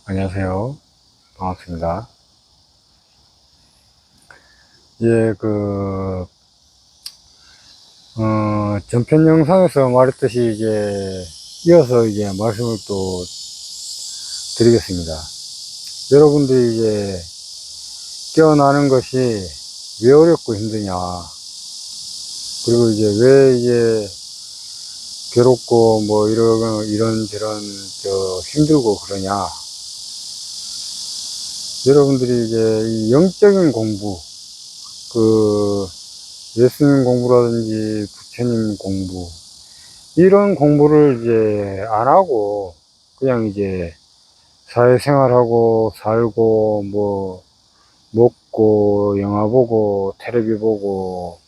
안녕하세요. 반갑습니다. 예, 전편 영상에서 말했듯이 이어서 말씀을 또 드리겠습니다. 여러분들이 깨어나는 것이 왜 어렵고 힘드냐. 그리고 왜 괴롭고 뭐 이런저런 힘들고 그러냐. 여러분들이 이 영적인 공부, 예수님 공부라든지 부처님 공부, 이런 공부를 안 하고, 그냥 사회생활하고, 살고, 뭐, 먹고, 영화 보고, 텔레비 보고,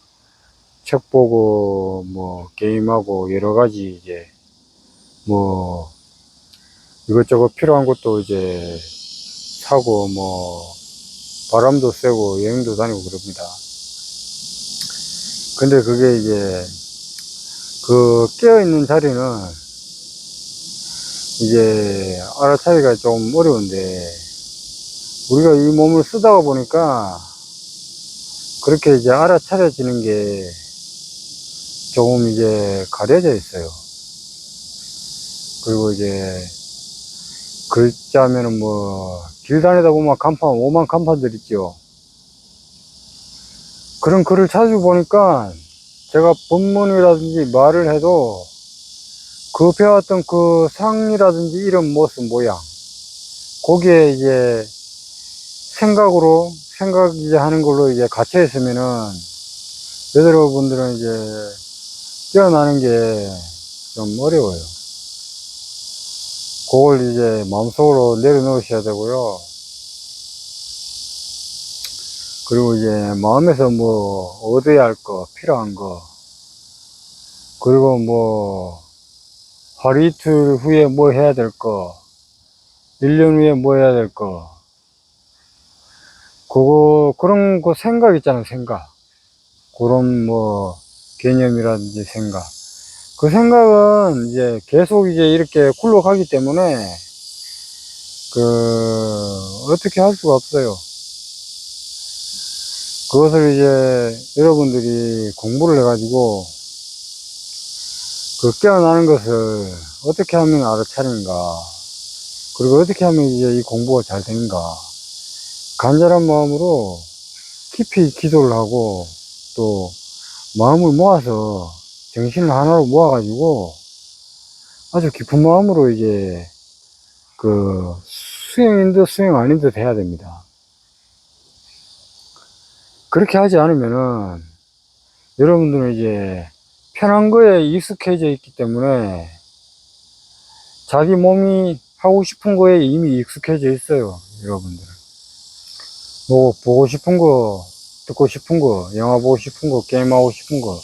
책 보고, 뭐, 게임하고, 여러 가지 뭐, 이것저것 필요한 것도 사고, 뭐, 바람도 쐬고, 여행도 다니고 그럽니다. 근데 그게 깨어있는 자리는 알아차기가 좀 어려운데, 우리가 이 몸을 쓰다가 보니까 그렇게 알아차려지는 게 조금 가려져 있어요. 그리고 글자면은 뭐 길 다니다 보면 간판, 오만 간판들 있죠. 그런 글을 찾아보니까 제가 본문이라든지 말을 해도 그 배웠던 그 상이라든지 이런 모습 모양, 거기에 생각이 하는 걸로 갇혀 있으면은 여러분들은 깨어나는 게 좀 어려워요. 그걸 마음속으로 내려놓으셔야 되고요. 그리고 마음에서 뭐 얻어야 할 거, 필요한 거, 그리고 뭐 하루 이틀 후에 뭐 해야 될 거, 1년 후에 뭐 해야 될 거, 그런 거 생각 있잖아요, 생각. 그런 뭐 개념이라든지 생각. 그 생각은 계속 이렇게 굴러가기 때문에 어떻게 할 수가 없어요. 그것을 여러분들이 공부를 해가지고 깨어나는 것을 어떻게 하면 알아차리는가, 그리고 어떻게 하면 이 공부가 잘 되는가, 간절한 마음으로 깊이 기도를 하고 또 마음을 모아서 정신을 하나로 모아가지고 아주 깊은 마음으로 수행인 듯 수행 아닌 듯 해야 됩니다. 그렇게 하지 않으면은 여러분들은 편한 거에 익숙해져 있기 때문에 자기 몸이 하고 싶은 거에 이미 익숙해져 있어요. 여러분들은 뭐 보고 싶은 거, 듣고 싶은 거, 영화 보고 싶은 거, 게임하고 싶은 거,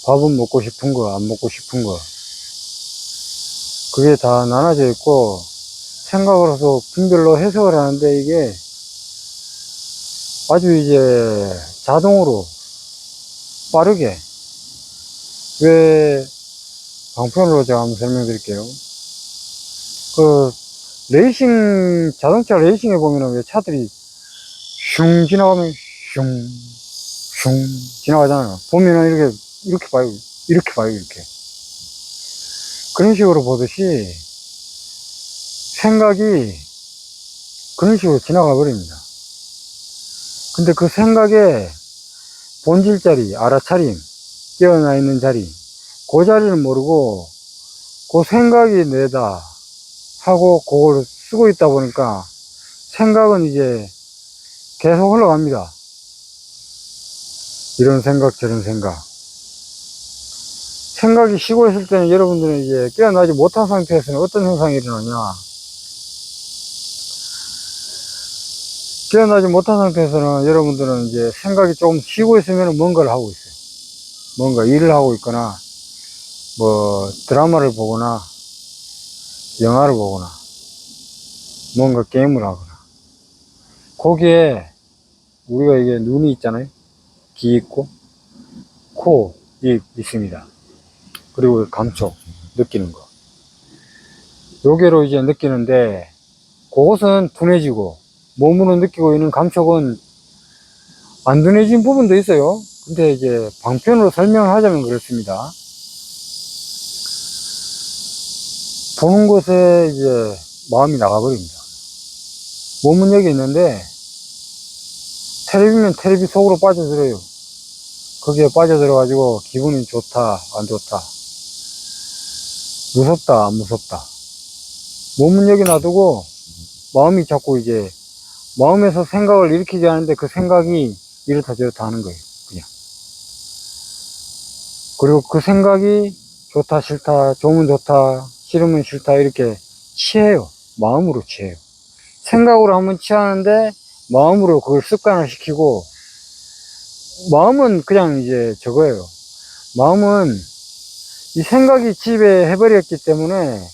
밥은 먹고 싶은 거, 안 먹고 싶은 거, 그게 다 나눠져 있고 생각으로서 분별로 해석을 하는데 이게 아주 자동으로 빠르게, 왜 방편으로 제가 한번 설명드릴게요. 자동차 레이싱에 보면은 왜 차들이 슝 지나가면 슝 지나가잖아요. 보면은 이렇게 봐요. 이렇게 봐요. 이렇게. 그런 식으로 보듯이 생각이 그런 식으로 지나가 버립니다. 근데 그 생각의 본질 자리, 알아차림, 깨어나 있는 자리, 그 자리를 모르고 그 생각이 내다 하고 그걸 쓰고 있다 보니까 생각은 계속 흘러갑니다. 이런 생각, 저런 생각. 생각이 쉬고 있을 때는 여러분들은 깨어나지 못한 상태에서는 어떤 현상이 일어나냐. 깨어나지 못한 상태에서는 여러분들은 생각이 조금 쉬고 있으면 뭔가를 하고 있어요. 뭔가 일을 하고 있거나, 뭐, 드라마를 보거나, 영화를 보거나, 뭔가 게임을 하거나. 거기에 우리가 눈이 있잖아요. 귀 있고, 코, 입 있습니다. 그리고 감촉, 느끼는 거. 요게로 느끼는데, 그것은 둔해지고, 몸으로 느끼고 있는 감촉은 안 둔해진 부분도 있어요. 근데 이제 방편으로 설명을 하자면 그렇습니다. 보는 것에 이제 마음이 나가버립니다. 몸은 여기 있는데, 텔레비면 텔레비 속으로 빠져들어요. 거기에 빠져들어가지고 기분이 좋다, 안 좋다, 무섭다, 안 무섭다. 몸은 여기 놔두고 마음이 자꾸 이제 마음에서 생각을 일으키지 않는데 그 생각이 이렇다 저렇다 하는 거예요. 그냥. 그리고 그 생각이 좋다, 싫다, 좋으면 좋다, 싫으면 싫다 이렇게 취해요. 마음으로 취해요. 생각으로 하면 취하는데 마음으로 그걸 습관을 시키고, 마음은 그냥 이제 저거예요. 마음은 이 생각이 지배해버렸기 때문에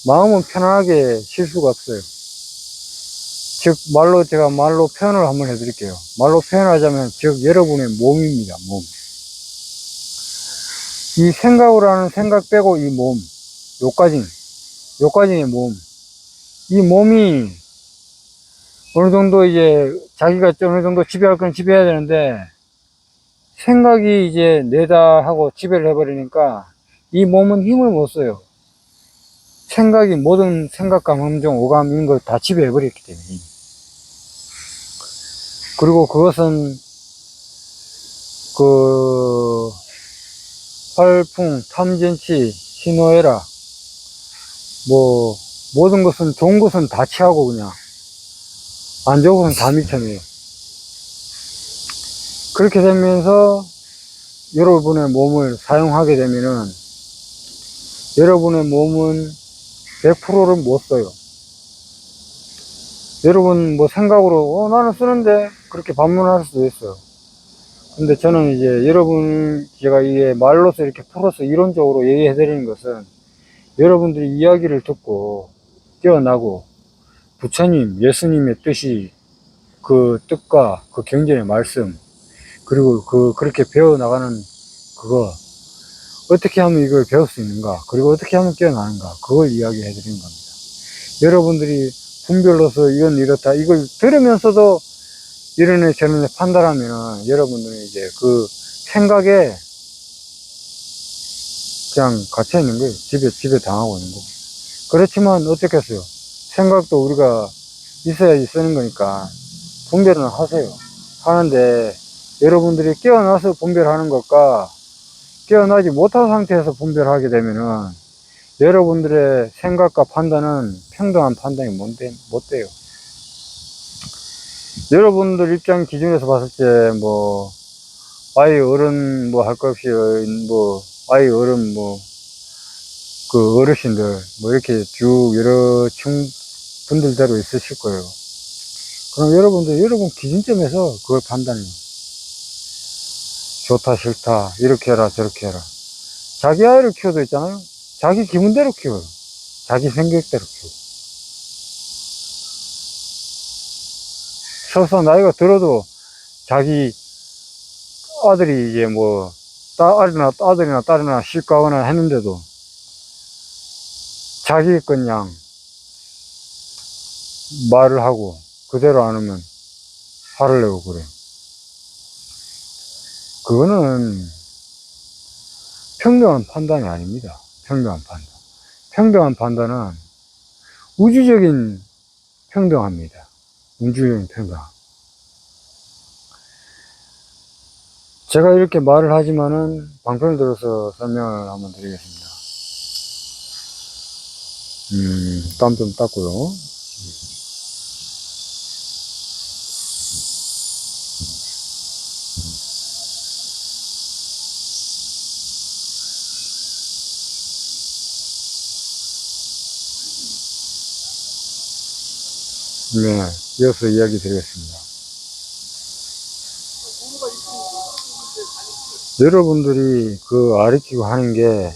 마음은 편안하게 쉴 수가 없어요. 즉, 제가 말로 표현을 한번 해드릴게요. 말로 표현하자면, 즉, 여러분의 몸입니다, 몸. 이 생각으로 하는 생각 빼고 이 몸, 요까지의 몸. 이 몸이 어느 정도 이제 자기가 어느 정도 지배할 건 지배해야 되는데, 생각이 이제 내다 하고 지배를 해버리니까 이 몸은 힘을 못 써요. 생각이 모든 생각감, 감정, 오감 이런 걸 다 지배해버렸기 때문에. 그리고 그것은 그 활풍, 탐진치, 신호애락 뭐 모든 것은 좋은 것은 다 취하고 그냥 안 좋은 것은 다 미쳐내요. 그렇게 되면서 여러분의 몸을 사용하게 되면은 여러분의 몸은 100%를 못 써요. 여러분 뭐 생각으로 나는 쓰는데 그렇게 반문할 수도 있어요. 근데 저는 이제 제가 이게 말로서 이렇게 풀어서 이론적으로 얘기해 드리는 것은 여러분들이 이야기를 듣고 깨어나고 부처님, 예수님의 뜻이 그 뜻과 그 경전의 말씀, 그리고 그렇게 배워나가는 그거, 어떻게 하면 이걸 배울 수 있는가, 그리고 어떻게 하면 깨어나는가, 그걸 이야기해 드리는 겁니다. 여러분들이 분별로서 이건 이렇다, 이걸 들으면서도 이런애 저런애 판단하면 여러분들은 이제 그 생각에 그냥 갇혀 있는 거예요. 집에 당하고 있는 거고. 그렇지만 어떻겠어요? 생각도 우리가 있어야지 쓰는 거니까 분별은 하세요. 하는데 여러분들이 깨어나서 분별하는 것과 깨어나지 못한 상태에서 분별하게 되면은 여러분들의 생각과 판단은 평등한 판단이 못 돼요. 여러분들 입장 기준에서 봤을 때 뭐 아이 어른 뭐 할 것 없이 뭐 아이 어른 뭐 그 어르신들 뭐 이렇게 쭉 여러 분들대로 있으실 거예요. 그럼 여러분 기준점에서 그걸 판단해요. 좋다 싫다 이렇게 해라 저렇게 해라. 자기 아이를 키워도 있잖아요. 자기 기분대로 키워요. 자기 생각대로 키워요. 서서 나이가 들어도 자기 아들이 이제 뭐 아들이나 딸이나 실과거나 했는데도 자기 그냥 말을 하고 그대로 안 하면 화를 내고 그래. 그거는 평등한 판단이 아닙니다. 평등한 판단. 평등한 판단은 우주적인 평등합니다. 우주적인 평등. 제가 이렇게 말을 하지만은 방편을 들어서 설명을 한번 드리겠습니다. 땀 좀 닦고요. 네, 이어서 이야기 드리겠습니다. 여러분들이 그 가르치고 하는 게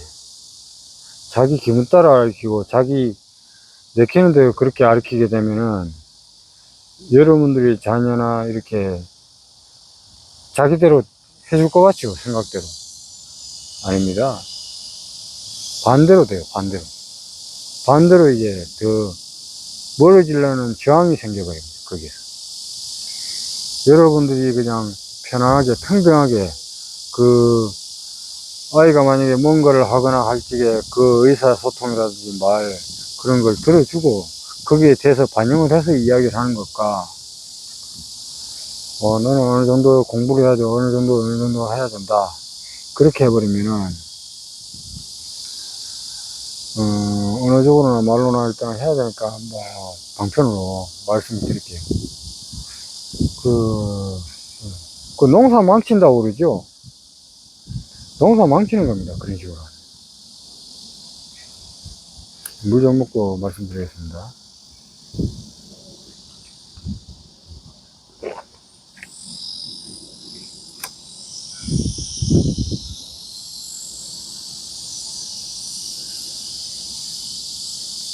자기 기분 따라 가르치고 자기 내키는 대로 그렇게 가르치게 되면은 여러분들이 자녀나 이렇게 자기대로 해줄 것 같죠? 생각대로. 아닙니다. 반대로 돼요, 반대로. 반대로 이제 더 멀어지려는 저항이 생겨버립니다. 거기서. 여러분들이 그냥 편안하게, 평등하게, 그, 아이가 만약에 뭔가를 하거나 할 적에 그 의사소통이라든지 말, 그런 걸 들어주고, 거기에 대해서 반영을 해서 이야기를 하는 것과, 너는 어느 정도 공부를 해야 돼, 어느 정도 해야 된다. 그렇게 해버리면은, 어느 쪽으로나 말로나 일단 해야 되니까, 방편으로 말씀드릴게요. 그 농사 망친다고 그러죠? 농사 망치는 겁니다. 그런 식으로. 물 좀 먹고 말씀드리겠습니다.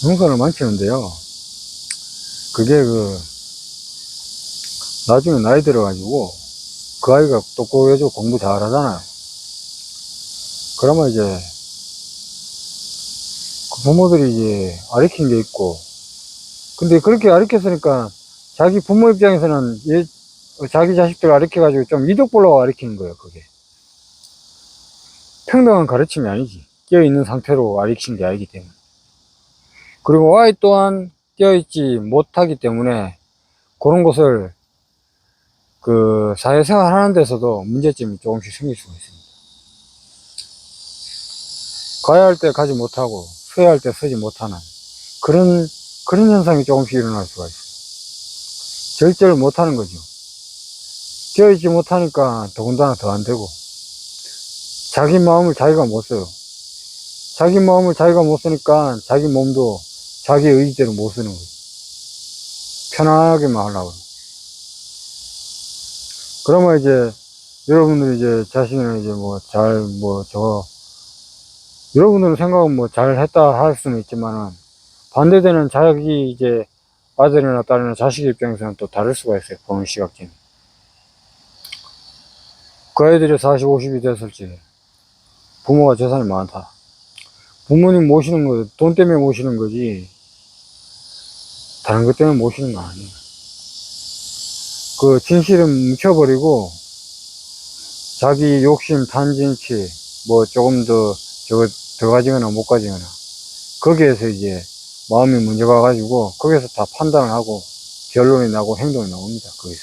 농사를 망치는데요. 그게 나중에 나이 들어가지고, 그 아이가 똑똑해지고 공부 잘 하잖아요. 그러면 이제, 그 부모들이 이제 가르친 게 있고, 근데 그렇게 가르쳤으니까, 자기 부모 입장에서는 자기 자식들 가르쳐가지고 좀 이득 보려고 가르치는 거예요, 그게. 평등한 가르침이 아니지. 깨어있는 상태로 가르친 게 아니기 때문에. 그리고 아이 또한 깨어있지 못하기 때문에, 그런 것을 사회생활 하는 데서도 문제점이 조금씩 생길 수가 있습니다. 가야 할 때 가지 못하고, 서야 할 때 서지 못하는 그런 현상이 조금씩 일어날 수가 있어요. 절제를 못하는 거죠. 깨어있지 못하니까 더군다나 더 안 되고, 자기 마음을 자기가 못 써요. 자기 마음을 자기가 못 쓰니까 자기 몸도 자기 의지대로 못 쓰는 거예요. 편하게만 하려고. 그러면 이제 여러분들이 이제 자신을 이제 여러분들은 생각은 잘했다 할 수는 있지만은, 반대되는 자기 이제 아들이나 딸이나 자식 입장에서는 또 다를 수가 있어요. 보는 시각점이. 그 아이들이 40, 50이 됐을지 부모가 재산이 많다. 부모님 모시는 거, 돈 때문에 모시는 거지, 다른 것 때문에 모시는 거 아니에요. 그 진실은 뭉쳐버리고, 자기 욕심, 탐진치, 조금 더 가지거나 못 가지거나, 거기에서 이제 마음이 문제가 가지고, 거기서 다 판단을 하고, 결론이 나고 행동이 나옵니다. 거기서.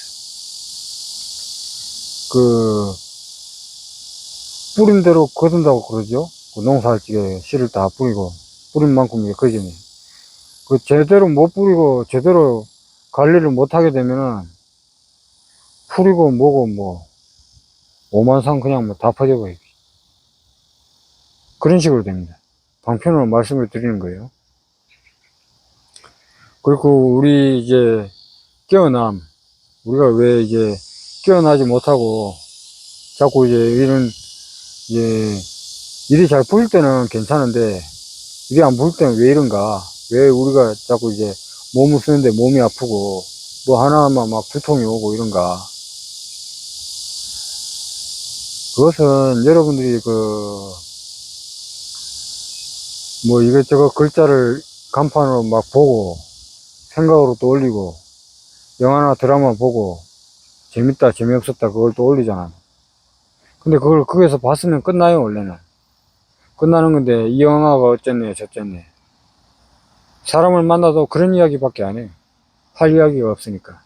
뿌린 대로 거둔다고 그러죠? 농사할 적에 씨를 다 뿌리고, 뿌린 만큼 이제 거지니. 제대로 못 뿌리고, 제대로 관리를 못 하게 되면은, 풀이고 뭐고 오만상 그냥 다 퍼져버리고. 그런 식으로 됩니다. 방편으로 말씀을 드리는 거예요. 그리고 우리 이제 우리가 왜 이제 깨어나지 못하고 자꾸 이제 일이 잘 풀릴 때는 괜찮은데, 일이 안 풀릴 때는 왜 이런가? 왜 우리가 자꾸 이제 몸을 쓰는데 몸이 아프고, 하나만 막 두통이 오고 이런가? 그것은 여러분들이 이것저것 글자를 간판으로 막 보고, 생각으로 또 올리고, 영화나 드라마 보고, 재밌다, 재미없었다, 그걸 또 올리잖아. 근데 그걸 거기서 봤으면 끝나요, 원래는. 끝나는 건데, 이 영화가 어쨌네, 저쨌네. 사람을 만나도 그런 이야기밖에 안 해요. 할 이야기가 없으니까.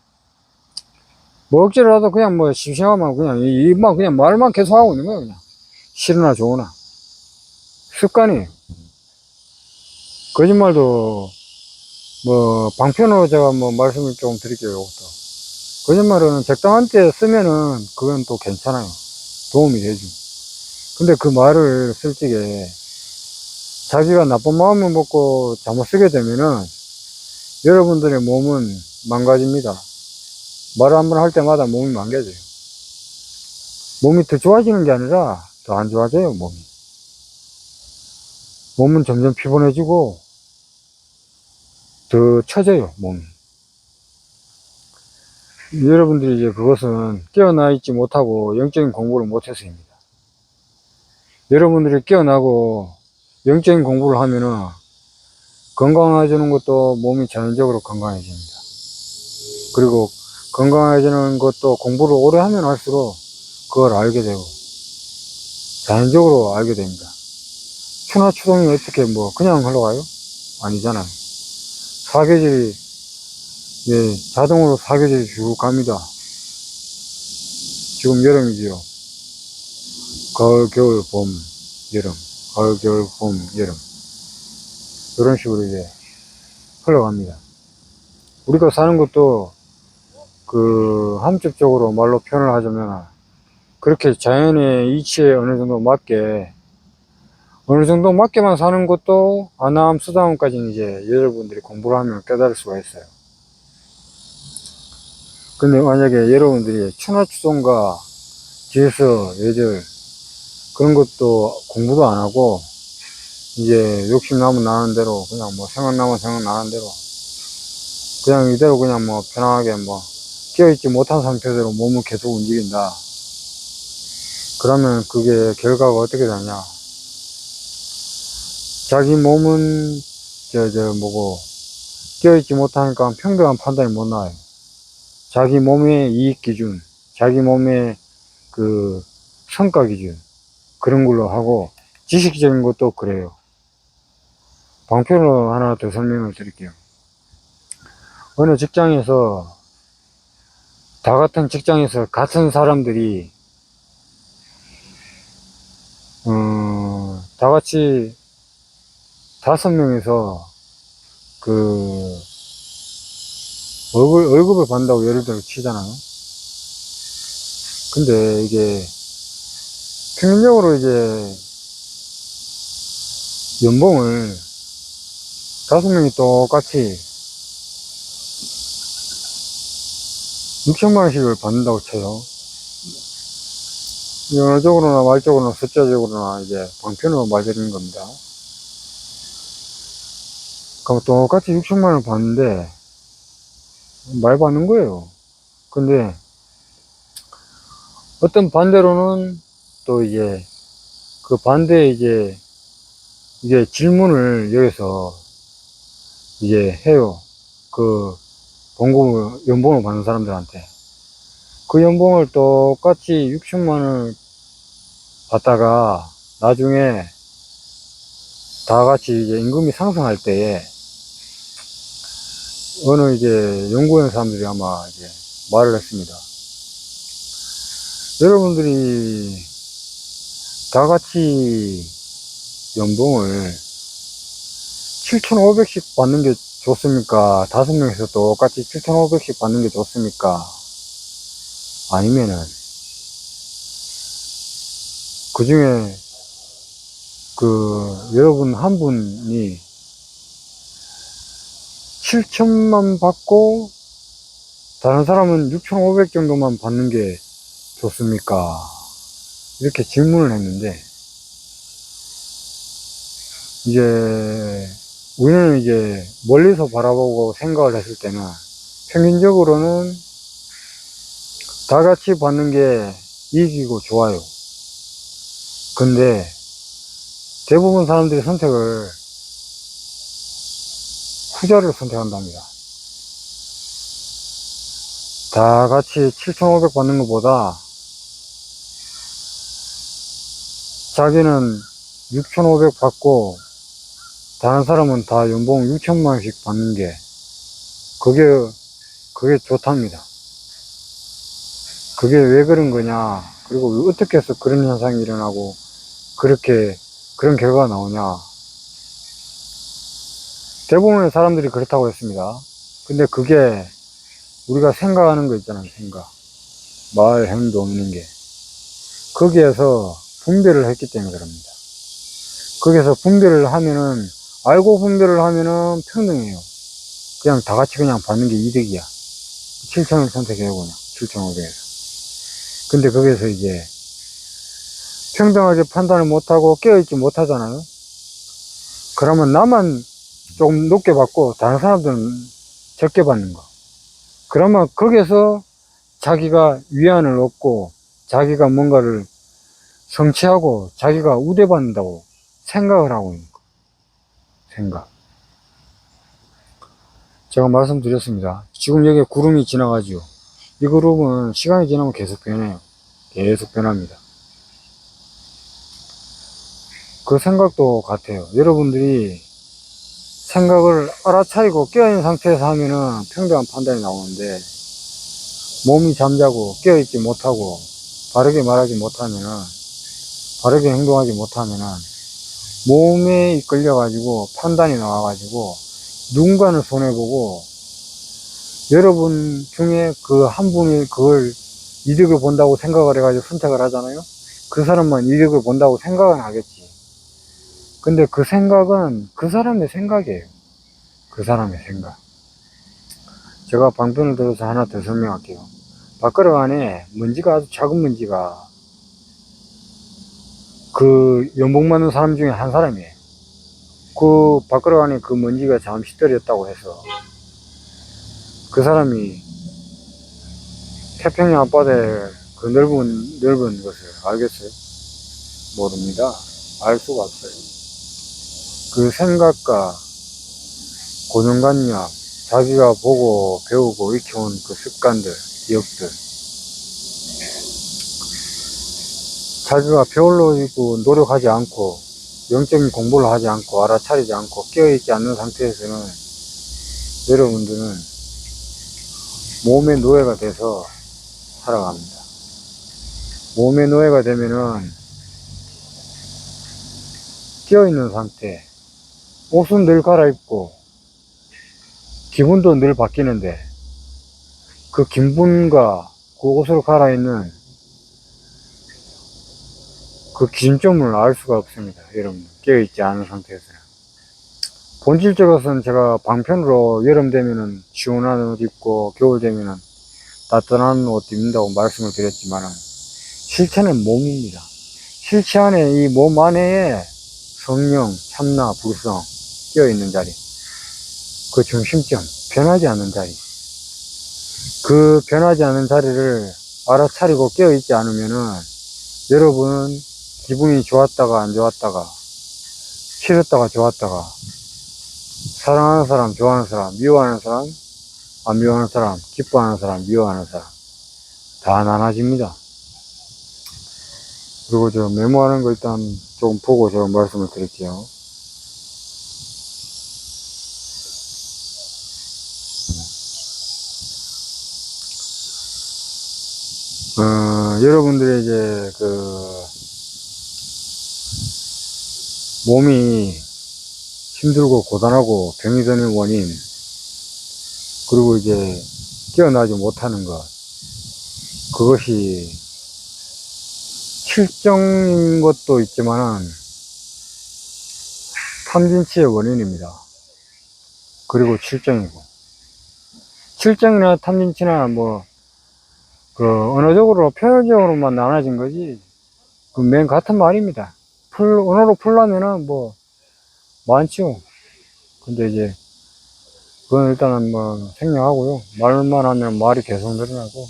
억지로라도 그냥 심심하면 그냥, 입만 그냥 말만 계속 하고 있는 거예요, 그냥. 싫으나 좋으나. 습관이에요. 거짓말도, 방편으로 제가 말씀을 좀 드릴게요, 이것도. 거짓말은 적당한 때 쓰면은, 그건 또 괜찮아요. 도움이 되죠. 근데 그 말을 쓸 적에, 자기가 나쁜 마음을 먹고 잘못 쓰게 되면은, 여러분들의 몸은 망가집니다. 말을 한번 할 때마다 몸이 망가져요. 몸이 더 좋아지는 게 아니라, 더 안 좋아져요, 몸이. 몸은 점점 피곤해지고, 더 처져요, 몸이. 여러분들이 이제 그것은 깨어나 있지 못하고 영적인 공부를 못해서입니다. 여러분들이 깨어나고 영적인 공부를 하면은 건강해지는 것도 몸이 자연적으로 건강해집니다. 그리고 건강해지는 것도 공부를 오래 하면 할수록 그걸 알게 되고 자연적으로 알게 됩니다. 추나 추동이 어떻게 뭐 그냥 흘러가요? 아니잖아요. 사계절이 자동으로 사계절이 쭉 갑니다. 지금 여름이지요. 가을, 겨울, 봄, 여름, 가을, 겨울, 봄, 여름. 이런 식으로 이제 흘러갑니다. 우리가 사는 것도 함축적으로 말로 표현을 하자면 그렇게 자연의 이치에 어느 정도 맞게만 사는 것도 아나함, 수다함까지는 이제 여러분들이 공부를 하면 깨달을 수가 있어요. 근데 만약에 여러분들이 추나 추동과 질서, 예절 그런 것도 공부도 안 하고 이제 욕심 나면 나는 대로 그냥 뭐 생각나면 생각나는 대로 그냥 이대로 그냥 뭐 편하게 뭐 끼어있지 못한 상태대로 몸을 계속 움직인다. 그러면 그게 결과가 어떻게 되냐. 자기 몸은 뭐고 끼어있지 못하니까 평등한 판단이 못 나와요. 자기 몸의 이익 기준, 자기 몸의 그 성과 기준 그런 걸로 하고 지식적인 것도 그래요. 방편으로 하나 더 설명을 드릴게요. 어느 직장에서 다 같은 직장에서 같은 사람들이 다 같이 5명에서 월급을 받는다고 예를 들어 치잖아요. 근데 이게 평균적으로 이제 연봉을 5명이 똑같이 6천만 원씩을 받는다고 쳐요. 언어적으로나 말적으로나 숫자적으로나 이제 방편으로 말드리는 겁니다. 그럼 똑같이 6천만 원을 받는데 말 받는 거예요. 근데 어떤 반대로는 또 이제 그 반대에 이제 질문을 여기서 이제 해요. 그 연봉을 받는 사람들한테. 그 연봉을 똑같이 6천만 원을 받다가 나중에 다 같이 이제 임금이 상승할 때에 어느 이제 연구원 사람들이 아마 이제 말을 했습니다. 여러분들이 다 같이 연봉을 7,500씩 받는 게 좋습니까? 5명에서 똑같이 7,500씩 받는 게 좋습니까? 아니면은 그 중에 여러분 한 분이 7천만 받고 다른 사람은 6,500 정도만 받는 게 좋습니까? 이렇게 질문을 했는데 이제 우리는 이제 멀리서 바라보고 생각을 했을 때는 평균적으로는 다 같이 받는 게 이익이고 좋아요. 근데 대부분 사람들이 후자를 선택한답니다. 다 같이 7,500 받는 것보다 자기는 6,500 받고 다른 사람은 다 연봉 6천만 원씩 받는 게 그게 좋답니다. 그게 왜 그런 거냐, 그리고 어떻게 해서 그런 현상이 일어나고 그런 결과가 나오냐. 대부분의 사람들이 그렇다고 했습니다. 근데 그게 우리가 생각하는 거 있잖아요. 말, 행동 있는 게 거기에서 분별을 했기 때문에 그럽니다. 거기에서 알고 분별을 하면은 평등해요. 그냥 다 같이 그냥 받는 게 이득이야. 7천을 선택해요. 그냥 7,500에서. 근데 거기에서 이제 평등하게 판단을 못하고 깨어있지 못하잖아요. 그러면 나만 좀 높게 받고 다른 사람들은 적게 받는 거. 그러면 거기서 자기가 위안을 얻고 자기가 뭔가를 성취하고 자기가 우대받는다고 생각을 하고 있는 거. 생각. 제가 말씀드렸습니다. 지금 여기에 구름이 지나가죠. 이 구름은 시간이 지나면 계속 변해요. 계속 변합니다. 그 생각도 같아요. 여러분들이 생각을 알아차리고 깨어있는 상태에서 하면은 평등한 판단이 나오는데, 몸이 잠자고 깨어있지 못하고 바르게 말하지 못하면은, 바르게 행동하지 못하면은 몸에 이끌려 가지고 판단이 나와 가지고 누군가는 손해보고, 여러분 중에 그 한 분이 그걸 이득을 본다고 생각을 해가지고 선택을 하잖아요. 그 사람만 이득을 본다고 생각은 하겠지. 근데 그 생각은 그 사람의 생각이에요. 그 사람의 생각. 제가 방편을 들어서 하나 더 설명할게요. 밥그릇 안에 먼지가, 아주 작은 먼지가, 그 연봉 받는 사람 중에 한 사람이에요. 그 밥그릇 안에 그 먼지가 잠시 떨어졌다고 해서 그 사람이 태평양 앞바다에 그 넓은 것을 알겠어요? 모릅니다. 알 수가 없어요. 그 생각과 고정관념, 자기가 보고 배우고 익혀온 그 습관들, 기억들, 자기가 배우려고 노력하지 않고 영적인 공부를 하지 않고 알아차리지 않고 깨어있지 않는 상태에서는 여러분들은 몸의 노예가 돼서 살아갑니다. 몸의 노예가 되면은 깨어있는 상태, 옷은 늘 갈아입고 기분도 늘 바뀌는데 그 기분과 그 옷을 갈아입는 그 기준점을 알 수가 없습니다. 여러분, 깨어있지 않은 상태에서는. 본질적으로는 제가 방편으로 여름 되면은 시원한 옷 입고 겨울 되면은 따뜻한 옷 입는다고 말씀을 드렸지만은 실체는 몸입니다. 실체 안에, 이 몸 안에 성령, 참나, 불성 끼어있는 자리, 그 중심점, 변하지 않는 자리, 그 변하지 않는 자리를 알아차리고 깨어있지 않으면은 여러분은 기분이 좋았다가 안 좋았다가, 싫었다가 좋았다가, 사랑하는 사람, 좋아하는 사람, 미워하는 사람, 안 미워하는 사람, 기뻐하는 사람, 미워하는 사람 다 나눠집니다. 그리고 저 메모하는 거 일단 좀 보고 제가 말씀을 드릴게요. 여러분들의 이제 그 몸이 힘들고 고단하고 병이 드는 원인, 그리고 이제 깨어나지 못하는 것, 그것이 실정인 것도 있지만은 탐진치의 원인입니다. 그리고 칠정이고, 칠정이나 탐진치나 뭐 그 언어적으로 표현적으로만 나눠진 거지 그 맨 같은 말입니다. 언어로 풀려면은 뭐 많죠. 근데 이제 그건 일단은 뭐 생략하고요. 말만 하면 말이 계속 늘어나고,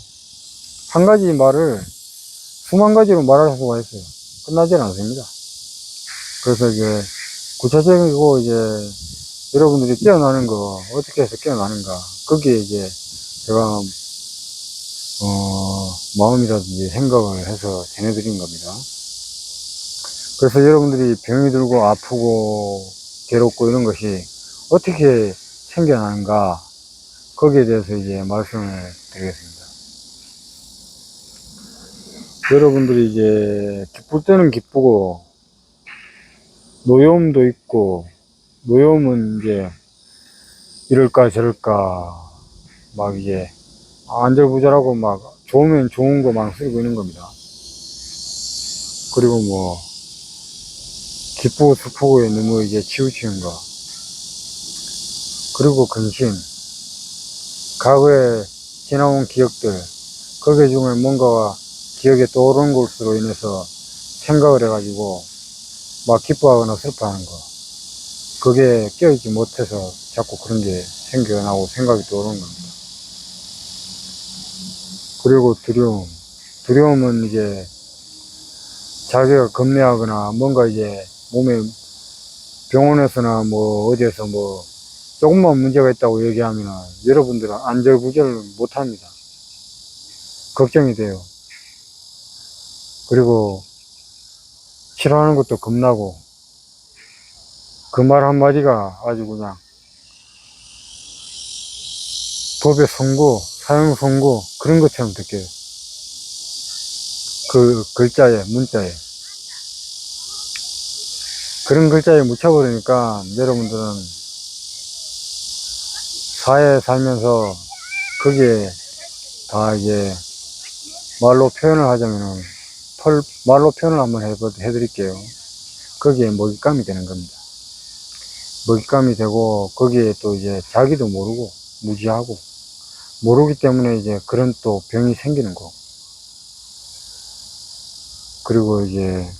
한 가지 말을 수만 가지로 말할 수가 있어요. 끝나지는 않습니다. 그래서 이제 구체적이고, 이제 여러분들이 깨어나는 거 어떻게 해서 깨어나는가, 거기에 이제 제가 마음이라든지 생각을 해서 전해드린 겁니다. 그래서 여러분들이 병이 들고 아프고 괴롭고 이런 것이 어떻게 생겨나는가, 거기에 대해서 이제 말씀을 드리겠습니다. 여러분들이 이제 기쁠 때는 기쁘고, 노여움도 있고, 노여움은 이제 이럴까 저럴까 막 이제 안절부절하고 막 좋으면 좋은 거 막 쓰고 있는 겁니다. 그리고 뭐 기쁘고 슬프고에 너무 이제 치우치는 거, 그리고 근심, 과거에 지나온 기억들, 거기에 중에 뭔가가 기억에 떠오르는 것으로 인해서 생각을 해가지고 막 기뻐하거나 슬퍼하는 거, 그게 깨어있지 못해서 자꾸 그런 게 생겨나고 생각이 떠오르는 겁니다. 그리고 두려움은 이제 자기가 겁내하거나 뭔가 이제 몸에 병원에서나 뭐 어디에서 뭐 조금만 문제가 있다고 얘기하면 여러분들은 안절부절 못합니다. 걱정이 돼요. 그리고 싫어하는 것도 겁나고 그 말 한마디가 아주 그냥 법의 선고, 사형 선고 그런 것처럼 느껴요. 그 글자에, 문자에. 그런 글자에 묻혀버리니까 여러분들은 사회에 살면서 거기에 다 이제 말로 표현을 하자면은 말로 표현을 한번 해드릴게요. 거기에 먹잇감이 되는 겁니다. 먹잇감이 되고 거기에 또 이제 자기도 모르고 무지하고 모르기 때문에 이제 그런 또 병이 생기는 거고, 그리고 이제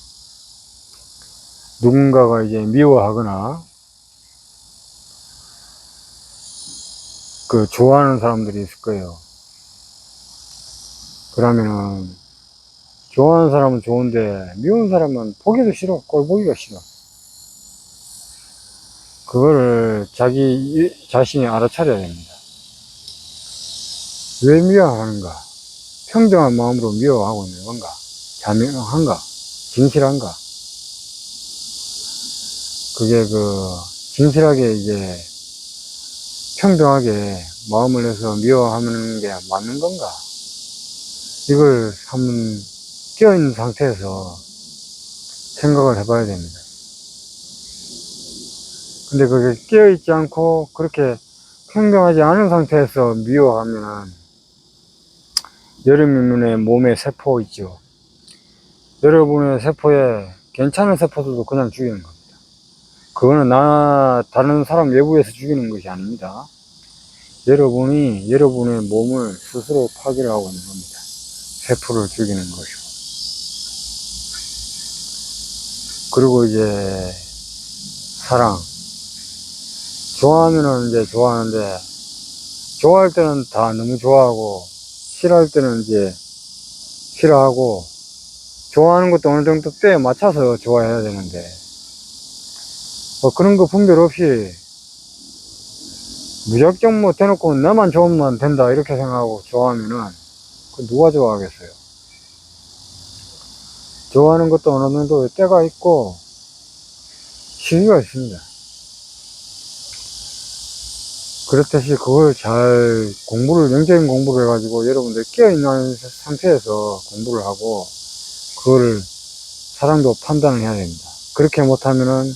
누군가가 이제 미워하거나 그 좋아하는 사람들이 있을 거예요. 그러면은 좋아하는 사람은 좋은데 미운 사람은 보기도 싫어. 꼴 보기가 싫어. 그거를 자기 자신이 알아차려야 됩니다. 왜 미워하는가? 평등한 마음으로 미워하고 있는 건가? 자명한가? 진실한가? 그게 진실하게 이제 평등하게 마음을 내서 미워하는 게 맞는 건가? 이걸 한번 깨어있는 상태에서 생각을 해봐야 됩니다. 근데 그게 깨어있지 않고 그렇게 평등하지 않은 상태에서 미워하면은 여러분의 몸에 세포 있죠. 여러분의 세포에 괜찮은 세포들도 그냥 죽이는 겁니다. 그거는 다른 사람 외부에서 죽이는 것이 아닙니다. 여러분이 여러분의 몸을 스스로 파괴를 하고 있는 겁니다. 세포를 죽이는 것이고. 그리고 이제 사랑. 좋아하면은 이제 좋아하는데, 좋아할 때는 다 너무 좋아하고, 싫어할 때는 이제 싫어하고, 좋아하는 것도 어느 정도 때에 맞춰서 좋아해야 되는데, 그런 거 분별 없이 무작정 대놓고 나만 좋으면 된다 이렇게 생각하고 좋아하면은 그 누가 좋아하겠어요. 좋아하는 것도 어느 정도 때가 있고 시기가 있습니다. 그렇듯이 그걸 잘 영적인 공부를 해가지고 여러분들 깨어있는 상태에서 공부를 하고 그거를 사랑도 판단을 해야 됩니다. 그렇게 못하면은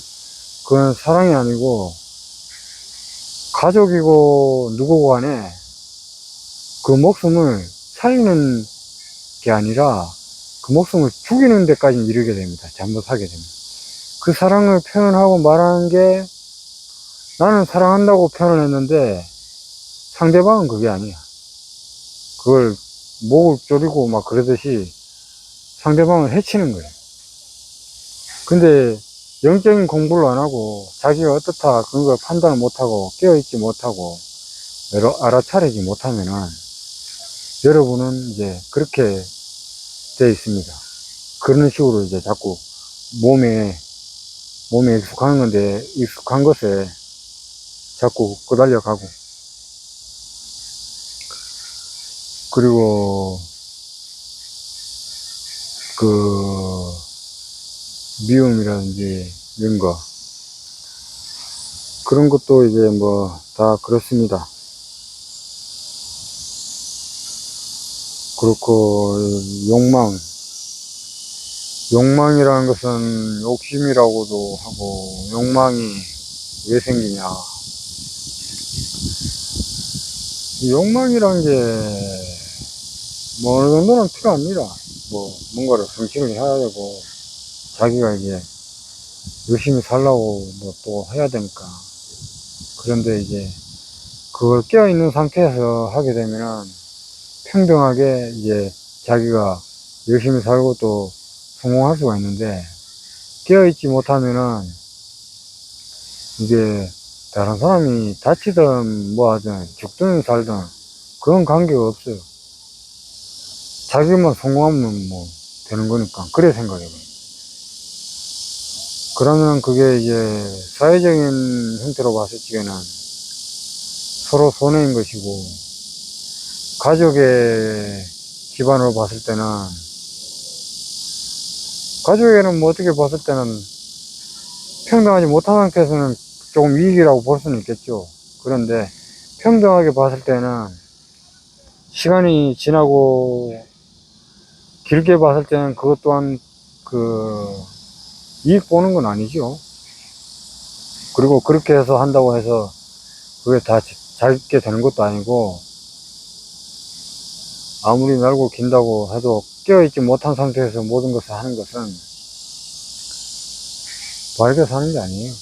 그건 사랑이 아니고 가족이고 누구고 간에 그 목숨을 살리는 게 아니라 그 목숨을 죽이는 데까지 이르게 됩니다. 잘못하게 됩니다. 그 사랑을 표현하고 말하는 게 나는 사랑한다고 표현을 했는데 상대방은 그게 아니야. 그걸 목을 조리고 막 그러듯이 상대방을 해치는 거예요. 근데 영적인 공부를 안 하고 자기가 어떻다 그런 걸 판단을 못하고 깨어있지 못하고 알아차리지 못하면은 여러분은 이제 그렇게 되어 있습니다. 그런 식으로 이제 자꾸 몸에 익숙한 건데 익숙한 것에 자꾸 끄달려 가고, 그리고 그 미움이라든지 이런 거 그런 것도 이제 다 그렇습니다. 그렇고 욕망이라는 것은 욕심이라고도 하고, 욕망이 왜 생기냐. 욕망이란 게 어느 정도는 필요합니다. 뭔가를 성취를 해야 되고 자기가 이제 열심히 살라고 또 해야 되니까. 그런데 이제 그걸 깨어있는 상태에서 하게 되면은 평등하게 이제 자기가 열심히 살고 또 성공할 수가 있는데, 깨어있지 못하면은 이게 다른 사람이 다치든 하든 죽든 살든 그건 관계가 없어요. 자기만 성공하면 되는 거니까 그래 생각해요. 그러면 그게 이제 사회적인 형태로 봤을 적에는 서로 손해인 것이고, 가족의 기반으로 봤을 때는, 가족에는 뭐 어떻게 봤을 때는 평등하지 못한 상태에서는 조금 이익이라고 볼 수는 있겠죠. 그런데 평등하게 봤을 때는 시간이 지나고 길게 봤을 때는 그것 또한 이익 보는 건 아니죠. 그리고 그렇게 해서 한다고 해서 그게 다 잘 있게 되는 것도 아니고, 아무리 날고 긴다고 해도 깨어있지 못한 상태에서 모든 것을 하는 것은 바르게 사는 게 아니에요.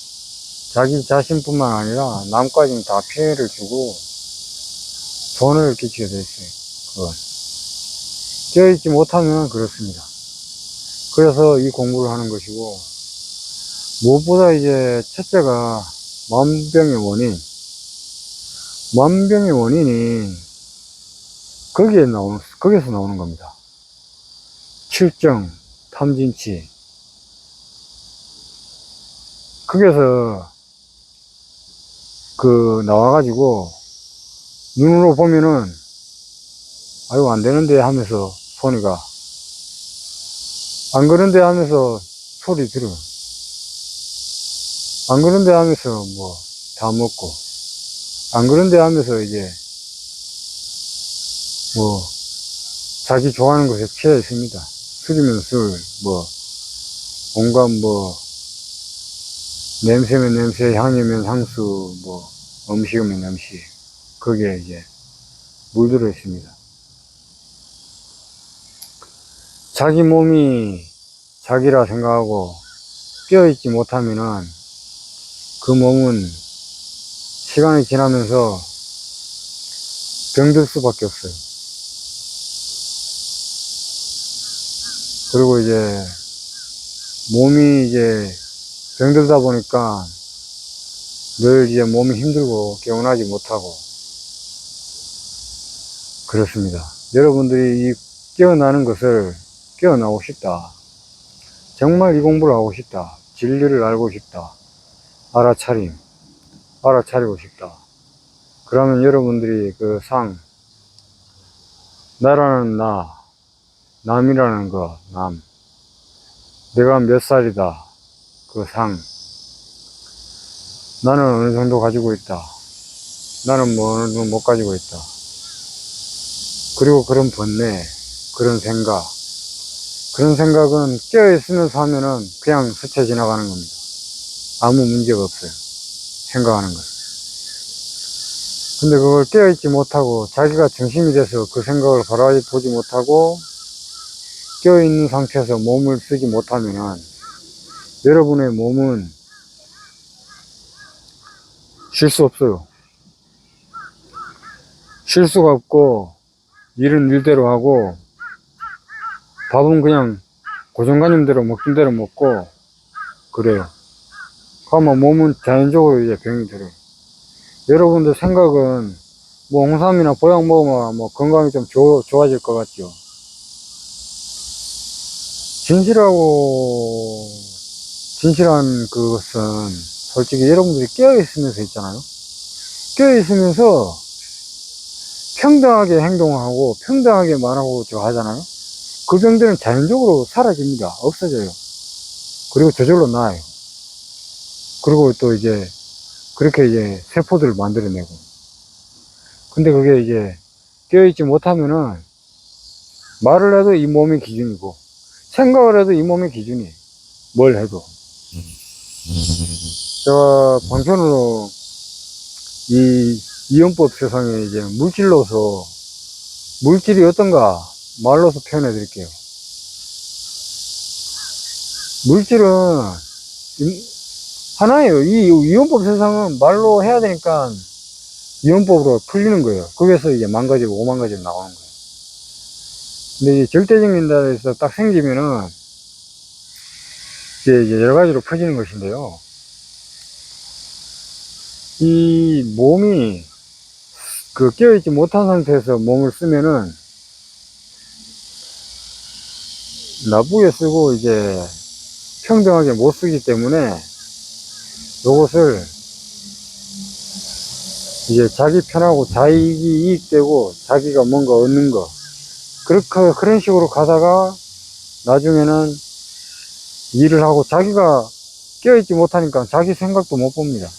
자기 자신뿐만 아니라 남까지는 다 피해를 주고 손해를 끼치게 돼 있어요. 그건. 깨어있지 못하면 그렇습니다. 그래서 이 공부를 하는 것이고, 무엇보다 이제 첫째가 만병의 원인. 만병의 원인이 거기에서 나오는 겁니다. 칠정, 탐진치. 거기에서 나와가지고 눈으로 보면은 아유 안 되는데 하면서 손이 가, 안 그런데 하면서 소리 들어, 안 그런데 하면서 뭐 다 먹고, 안 그런데 하면서 이제 뭐 자기 좋아하는 것에 취해 있습니다. 술이면 술, 뭐 온갖 뭐 냄새면 냄새, 향이면 향수, 뭐 음식이면 음식, 거기에 이제 물들어 있습니다. 자기 몸이 자기라 생각하고 깨어있지 못하면은 그 몸은 시간이 지나면서 병들 수밖에 없어요. 그리고 이제 몸이 이제 병들다 보니까 늘 이제 몸이 힘들고 개운하지 못하고 그렇습니다. 여러분들이 이 깨어나는 것을 깨어나고 싶다, 정말 이 공부를 하고 싶다, 진리를 알고 싶다, 알아차리고 싶다, 그러면 여러분들이 나라는 남이라는 내가 몇 살이다, 나는 어느 정도 가지고 있다, 나는 뭐 어느 정도 못 가지고 있다, 그리고 그런 번뇌, 그런 생각은 깨어있으면서 하면은 그냥 스쳐 지나가는 겁니다. 아무 문제가 없어요. 생각하는 것. 근데 그걸 깨어있지 못하고 자기가 중심이 돼서 그 생각을 바라보지 보지 못하고 깨어있는 상태에서 몸을 쓰지 못하면은 여러분의 몸은 쉴 수 없어요. 쉴 수가 없고, 일은 일대로 하고, 밥은 그냥 고정관념대로 먹던 대로 먹고 그래요. 그러면 몸은 자연적으로 이제 병이 들어요. 여러분들 생각은 뭐 홍삼이나 보약 먹으면 뭐 건강이 좀 좋아질 것 같죠. 진실한 그것은 솔직히 여러분들이 깨어있으면서 있잖아요. 깨어있으면서 평등하게 행동하고 평등하게 말하고 하잖아요. 그 병들은 자연적으로 사라집니다. 없어져요. 그리고 저절로 나아요. 그리고 또 이제 그렇게 이제 세포들을 만들어내고. 근데 그게 이제 깨어있지 못하면은 말을 해도 이 몸의 기준이고 생각을 해도 이 몸의 기준이에요. 뭘 해도. 제가 방편으로 이 이온법 세상에 이제 물질이 어떤가 말로서 표현해 드릴게요. 물질은 하나예요. 이 이온법 세상은 말로 해야 되니까 이온법으로 풀리는 거예요. 거기서 이제 만 가지고 5만 가지로 나오는 거예요. 근데 이제 절대적인 데서 딱 생기면은 이제 여러 가지로 퍼지는 것인데요. 이 몸이 깨어있지 못한 상태에서 몸을 쓰면은 나쁘게 쓰고 이제 평등하게 못 쓰기 때문에 요것을 이제 자기 편하고 자기 이익되고 자기가 뭔가 얻는 거. 그런 식으로 가다가 나중에는 일을 하고 자기가 깨어있지 못하니까 자기 생각도 못 봅니다.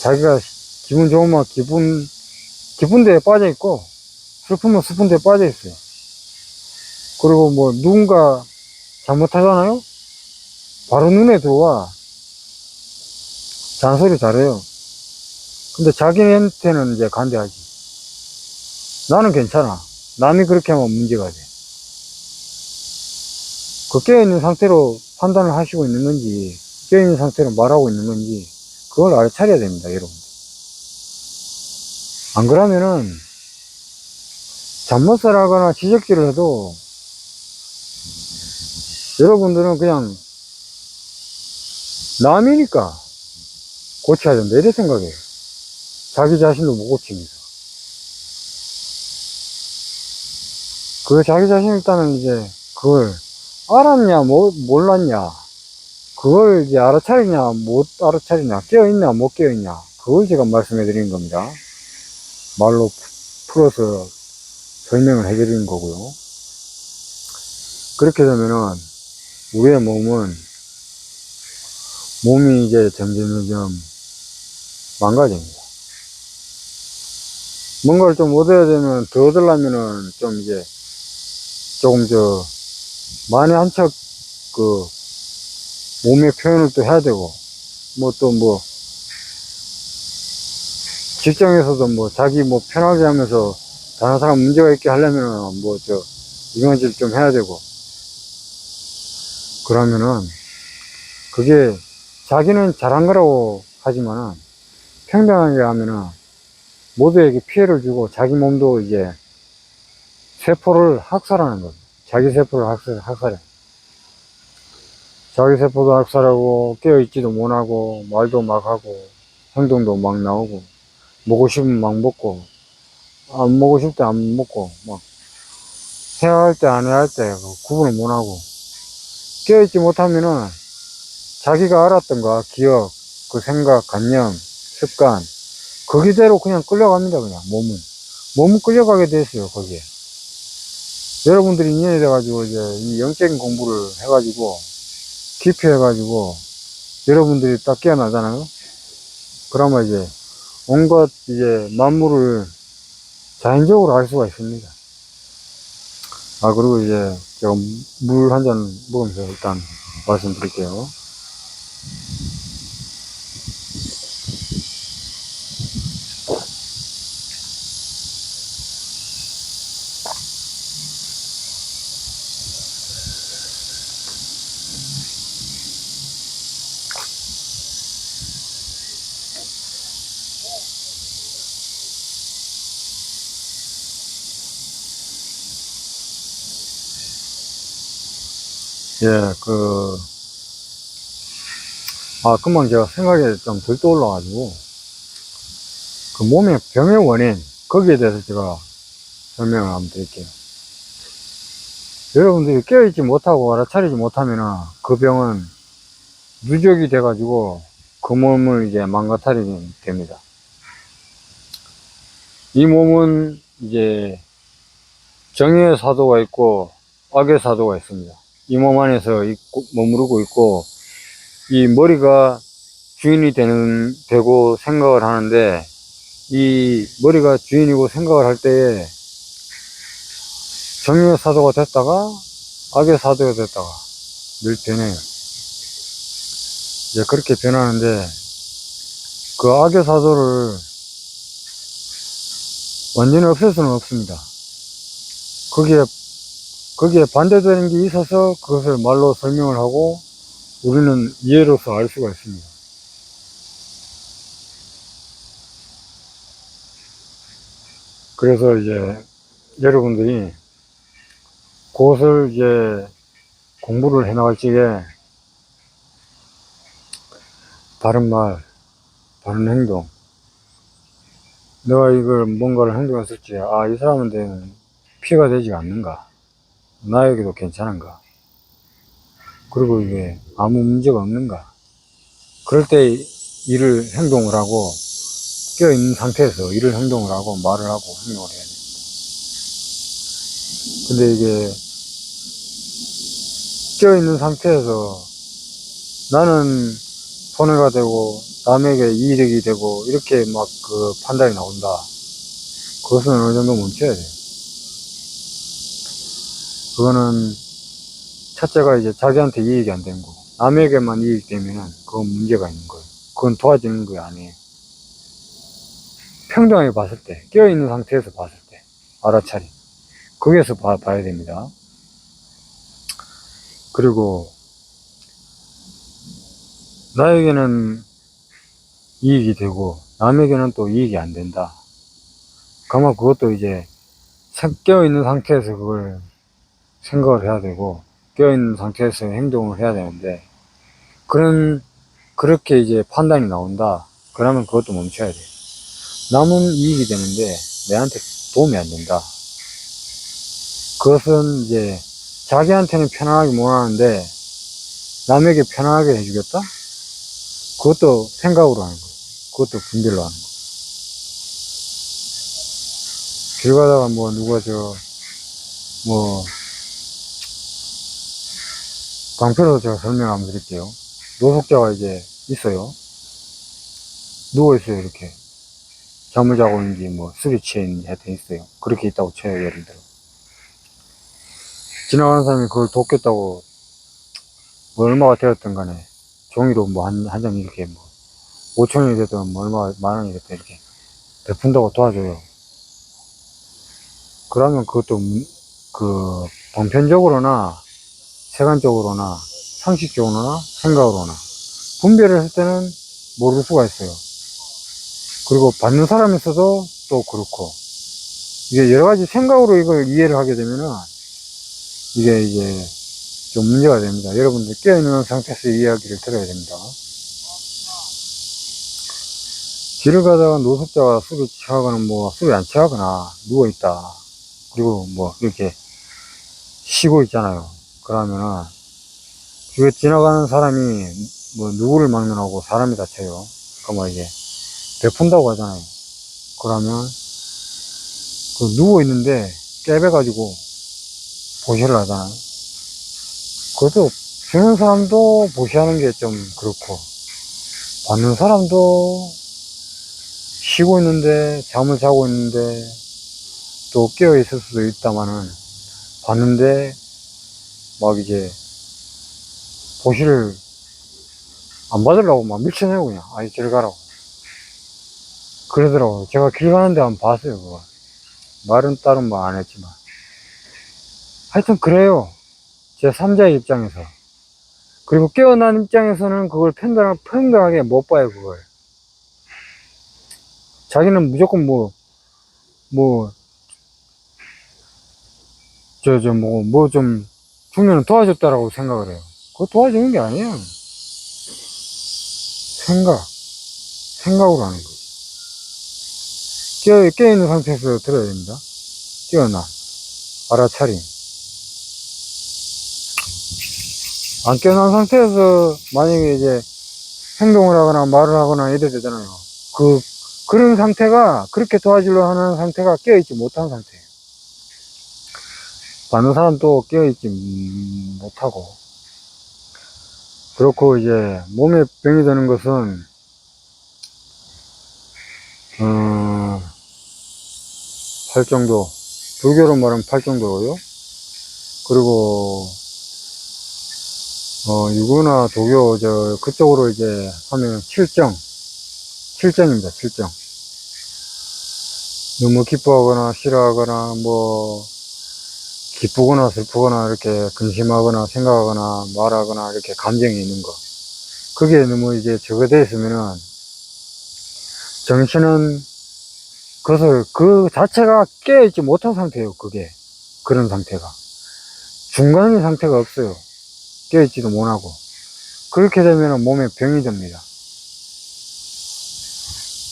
자기가 기분 좋으면 기쁜 데에 빠져 있고, 슬프면 슬픈 데에 빠져 있어요. 그리고 뭐 누군가 잘못하잖아요? 바로 눈에 들어와. 잔소리 잘해요. 근데 자기한테는 이제 간대하지. 나는 괜찮아. 남이 그렇게 하면 문제가 돼. 그 깨어있는 상태로 판단을 하시고 있는 건지, 깨어있는 상태로 말하고 있는 건지, 그걸 알아차려야 됩니다, 여러분. 안 그러면은, 잘못 살아가거나 지적질을 해도, 여러분들은 그냥, 남이니까 고쳐야 된다, 이래 생각해요. 자기 자신도 못 고칩니다. 그 자기 자신 일단은 이제, 그걸, 알았냐, 몰랐냐, 그걸 이제 알아차리냐, 못 알아차리냐, 깨어있냐, 못 깨어있냐, 그걸 제가 말씀해 드리는 겁니다. 말로 풀어서 설명을 해 드리는 거고요. 그렇게 되면은, 우리의 몸이 이제 점점 망가집니다. 뭔가를 좀 얻어야 되면, 더 얻으려면은, 좀 이제, 조금 많이 한 척, 몸의 표현을 또 해야 되고, 직장에서도 자기 편하게 하면서, 다른 사람 문제가 있게 하려면은, 이간질 좀 해야 되고, 그러면은, 그게, 자기는 잘한 거라고 하지만은, 평등하게 하면은, 모두에게 피해를 주고, 자기 몸도 이제, 세포를 학살하는 거죠. 자기 세포를 학살해. 자기 세포도 학살하고, 깨어있지도 못하고, 말도 막 하고, 행동도 막 나오고, 먹고 싶으면 막 먹고, 안 먹고 싶을 때 안 먹고, 해야 할 때 안 해야 할 때 구분을 못하고, 깨어있지 못하면은, 자기가 알았던 거, 기억, 그 생각, 관념, 습관, 거기대로 그냥 끌려갑니다, 그냥, 몸은 끌려가게 돼 있어요, 거기에. 여러분들이 인연이 돼가지고, 이제, 이 영적인 공부를 해가지고, 깊이 해가지고, 여러분들이 딱 깨어나잖아요? 그러면 이제, 온갖, 이제, 만물을 자연적으로 알 수가 있습니다. 그리고 이제, 제가 물 한 잔 먹으면서 일단 말씀드릴게요. 예, 금방 제가 생각이 좀 덜 떠올라가지고, 그 몸의 병의 원인, 거기에 대해서 제가 설명을 한번 드릴게요. 여러분들이 깨어있지 못하고 알아차리지 못하면은, 그 병은 누적이 돼가지고, 그 몸을 이제 망가뜨리게 됩니다. 이 몸은 이제, 정의의 사도가 있고, 악의 사도가 있습니다. 이 몸 안에서 머무르고 있고, 이 머리가 주인이 되고 생각을 하는데, 이 머리가 주인이고 생각을 할 때에 정의의 사도가 됐다가 악의 사도가 됐다가 늘 변해요. 이제 그렇게 변하는데, 그 악의 사도를 완전히 없앨 수는 없습니다. 거기에 반대되는 게 있어서 그것을 말로 설명을 하고 우리는 이해로서 알 수가 있습니다. 그래서 이제 여러분들이 그것을 이제 공부를 해 나갈 적에 바른 말, 바른 행동, 내가 이걸 뭔가를 행동했을 때, 이 사람한테는 피해가 되지 않는가? 나에게도 괜찮은가? 그리고 이게 아무 문제가 없는가? 그럴 때 행동을 하고, 깨어있는 상태에서 일을 행동을 하고 말을 하고 행동을 해야 됩니다. 근데 이게 깨어있는 상태에서 나는 손해가 되고 남에게 이득이 되고 이렇게 막 그 판단이 나온다. 그것은 어느 정도 멈춰야 돼요. 그거는 첫째가 이제 자기한테 이익이 안 되는 거고 남에게만 이익이 되면은 그건 문제가 있는 거예요. 그건 도와주는 거 아니에요. 평등하게 봤을 때, 깨어있는 상태에서 봤을 때 알아차림, 거기에서 봐야 됩니다. 그리고 나에게는 이익이 되고 남에게는 또 이익이 안 된다. 그러면 그것도 이제 깨어있는 상태에서 그걸 생각을 해야 되고 깨어있는 상태에서 행동을 해야 되는데 그렇게 이제 판단이 나온다. 그러면 그것도 멈춰야 돼요. 남은 이익이 되는데 내한테 도움이 안 된다. 그것은 이제 자기한테는 편안하게 못 하는데 남에게 편안하게 해주겠다? 그것도 생각으로 하는 거예요. 그것도 분별로 하는 거예요. 길 가다가 뭐 누가 뭐 방패로 제가 설명 한번 드릴게요. 노숙자가 이제 있어요. 누워있어요, 이렇게. 잠을 자고 있는지, 뭐, 술이 취해 있는지 하여튼 있어요. 그렇게 있다고 쳐요, 예를 들어. 지나가는 사람이 그걸 돕겠다고, 뭐, 얼마가 되었든 간에, 종이로 뭐, 한 장 이렇게 뭐, 5,000원이 됐든, 뭐, 얼마, 10,000원이 됐든, 이렇게, 베푼다고 도와줘요. 그러면 그것도, 보편적으로나, 세간적으로나, 상식적으로나, 생각으로나, 분별을 할 때는 모를 수가 있어요. 그리고 받는 사람에서도 또 그렇고, 이게 여러 가지 생각으로 이걸 이해를 하게 되면은, 이게 이제 좀 문제가 됩니다. 여러분들 깨어있는 상태에서 이야기를 들어야 됩니다. 길을 가다가 노숙자가 술을 취하거나 뭐 술이 안 취하거나 누워있다. 그리고 뭐 이렇게 쉬고 있잖아요. 그러면은 그 지나가는 사람이 뭐 누구를 막론하고 사람이 다쳐요. 그러면 이제 베푼다고 하잖아요. 그러면 그 누워있는데 깨배가지고 보시를 하잖아요. 그것도 주는 사람도 보시하는 게 좀 그렇고 받는 사람도 쉬고 있는데 잠을 자고 있는데 또 깨어 있을 수도 있다마는 봤는데 막 이제 보시를 안 받으려고 막 밀쳐내고 그냥 아이 길 가라고 그러더라고요. 제가 길 가는데 한번 봤어요. 그거 말은 따른 말 안 했지만 하여튼 그래요. 제 3자의 입장에서. 그리고 깨어난 입장에서는 그걸 평등하게 못 봐요. 그걸 자기는 무조건 뭐 뭐 좀 주면 도와줬다라고 생각을 해요. 그거 도와주는 게 아니에요. 생각으로 하는 거예요. 깨어있는 상태에서 들어야 됩니다. 깨어나. 알아차림. 안 깨어난 상태에서 만약에 이제 행동을 하거나 말을 하거나 이래야 되잖아요. 그런 상태가, 그렇게 도와주려 하는 상태가 깨어있지 못한 상태예요. 받는 사람도 깨어있지 못하고. 그렇고 이제 몸에 병이 드는 것은, 팔정도. 불교로 말하면 팔정도고요. 그리고 유교나 도교 그쪽으로 이제 하면 칠정입니다. 칠정. 너무 기뻐하거나 싫어하거나 뭐 기쁘거나 슬프거나 이렇게 근심하거나 생각하거나 말하거나 이렇게 감정이 있는 거. 그게 너무 이제 적어져 있으면은 정신은 그 자체가 깨어있지 못한 상태예요. 그게 그런 상태가 중간의 상태가 없어요. 깨어있지도 못하고 그렇게 되면 몸에 병이 듭니다.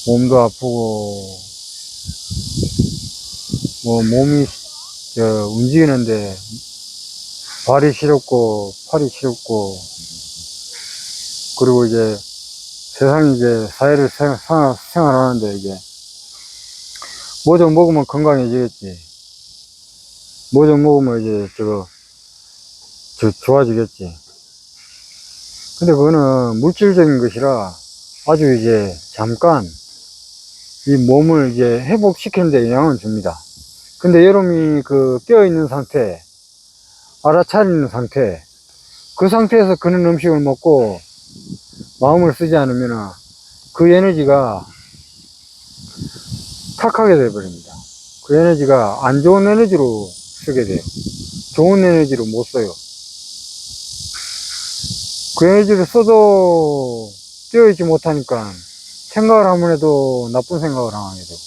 몸도 아프고 뭐 몸이 움직이는데 발이 시렵고 팔이 시렵고 그리고 이제 세상 이제 사회를 생활하는데 이게 뭐 좀 먹으면 건강해지겠지. 뭐 좀 먹으면 이제 좋아지겠지. 근데 그거는 물질적인 것이라 아주 이제 잠깐 이 몸을 이제 회복시키는 데 영향을 줍니다. 근데 여러분이 그 깨어있는 상태, 알아차리는 상태, 그 상태에서 그런 음식을 먹고 마음을 쓰지 않으면 그 에너지가 탁하게 돼버립니다. 그 에너지가 안 좋은 에너지로 쓰게 돼요. 좋은 에너지로 못 써요. 그 에너지를 써도 깨어있지 못하니까 생각을 하면 해도 나쁜 생각을 하게 되고,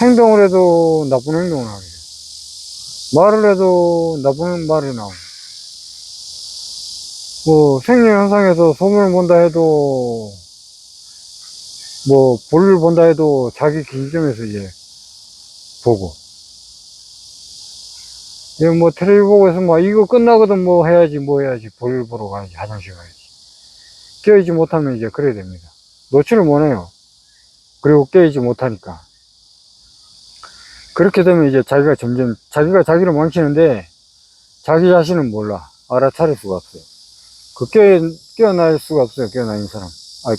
행동을 해도 나쁜 행동을 하게 되고, 말을 해도 나쁜 말이 나오고, 뭐 생리현상에서 소문을 본다 해도, 뭐 볼일 본다 해도 자기 기준점에서 이제 보고, 예, 뭐 텔레비 보고 해서 뭐 이거 끝나거든 뭐 해야지 볼일 보러 가야지 화장실 가야지 깨어있지 못하면 이제 그래야 됩니다. 노출을 못해요. 그리고 깨어있지 못하니까 그렇게 되면 이제 자기가 점점 자기가 자기를 망치는데 자기 자신은 몰라. 알아차릴 수가 없어요. 그 깨어날 수가 없어요. 깨어나는 사람.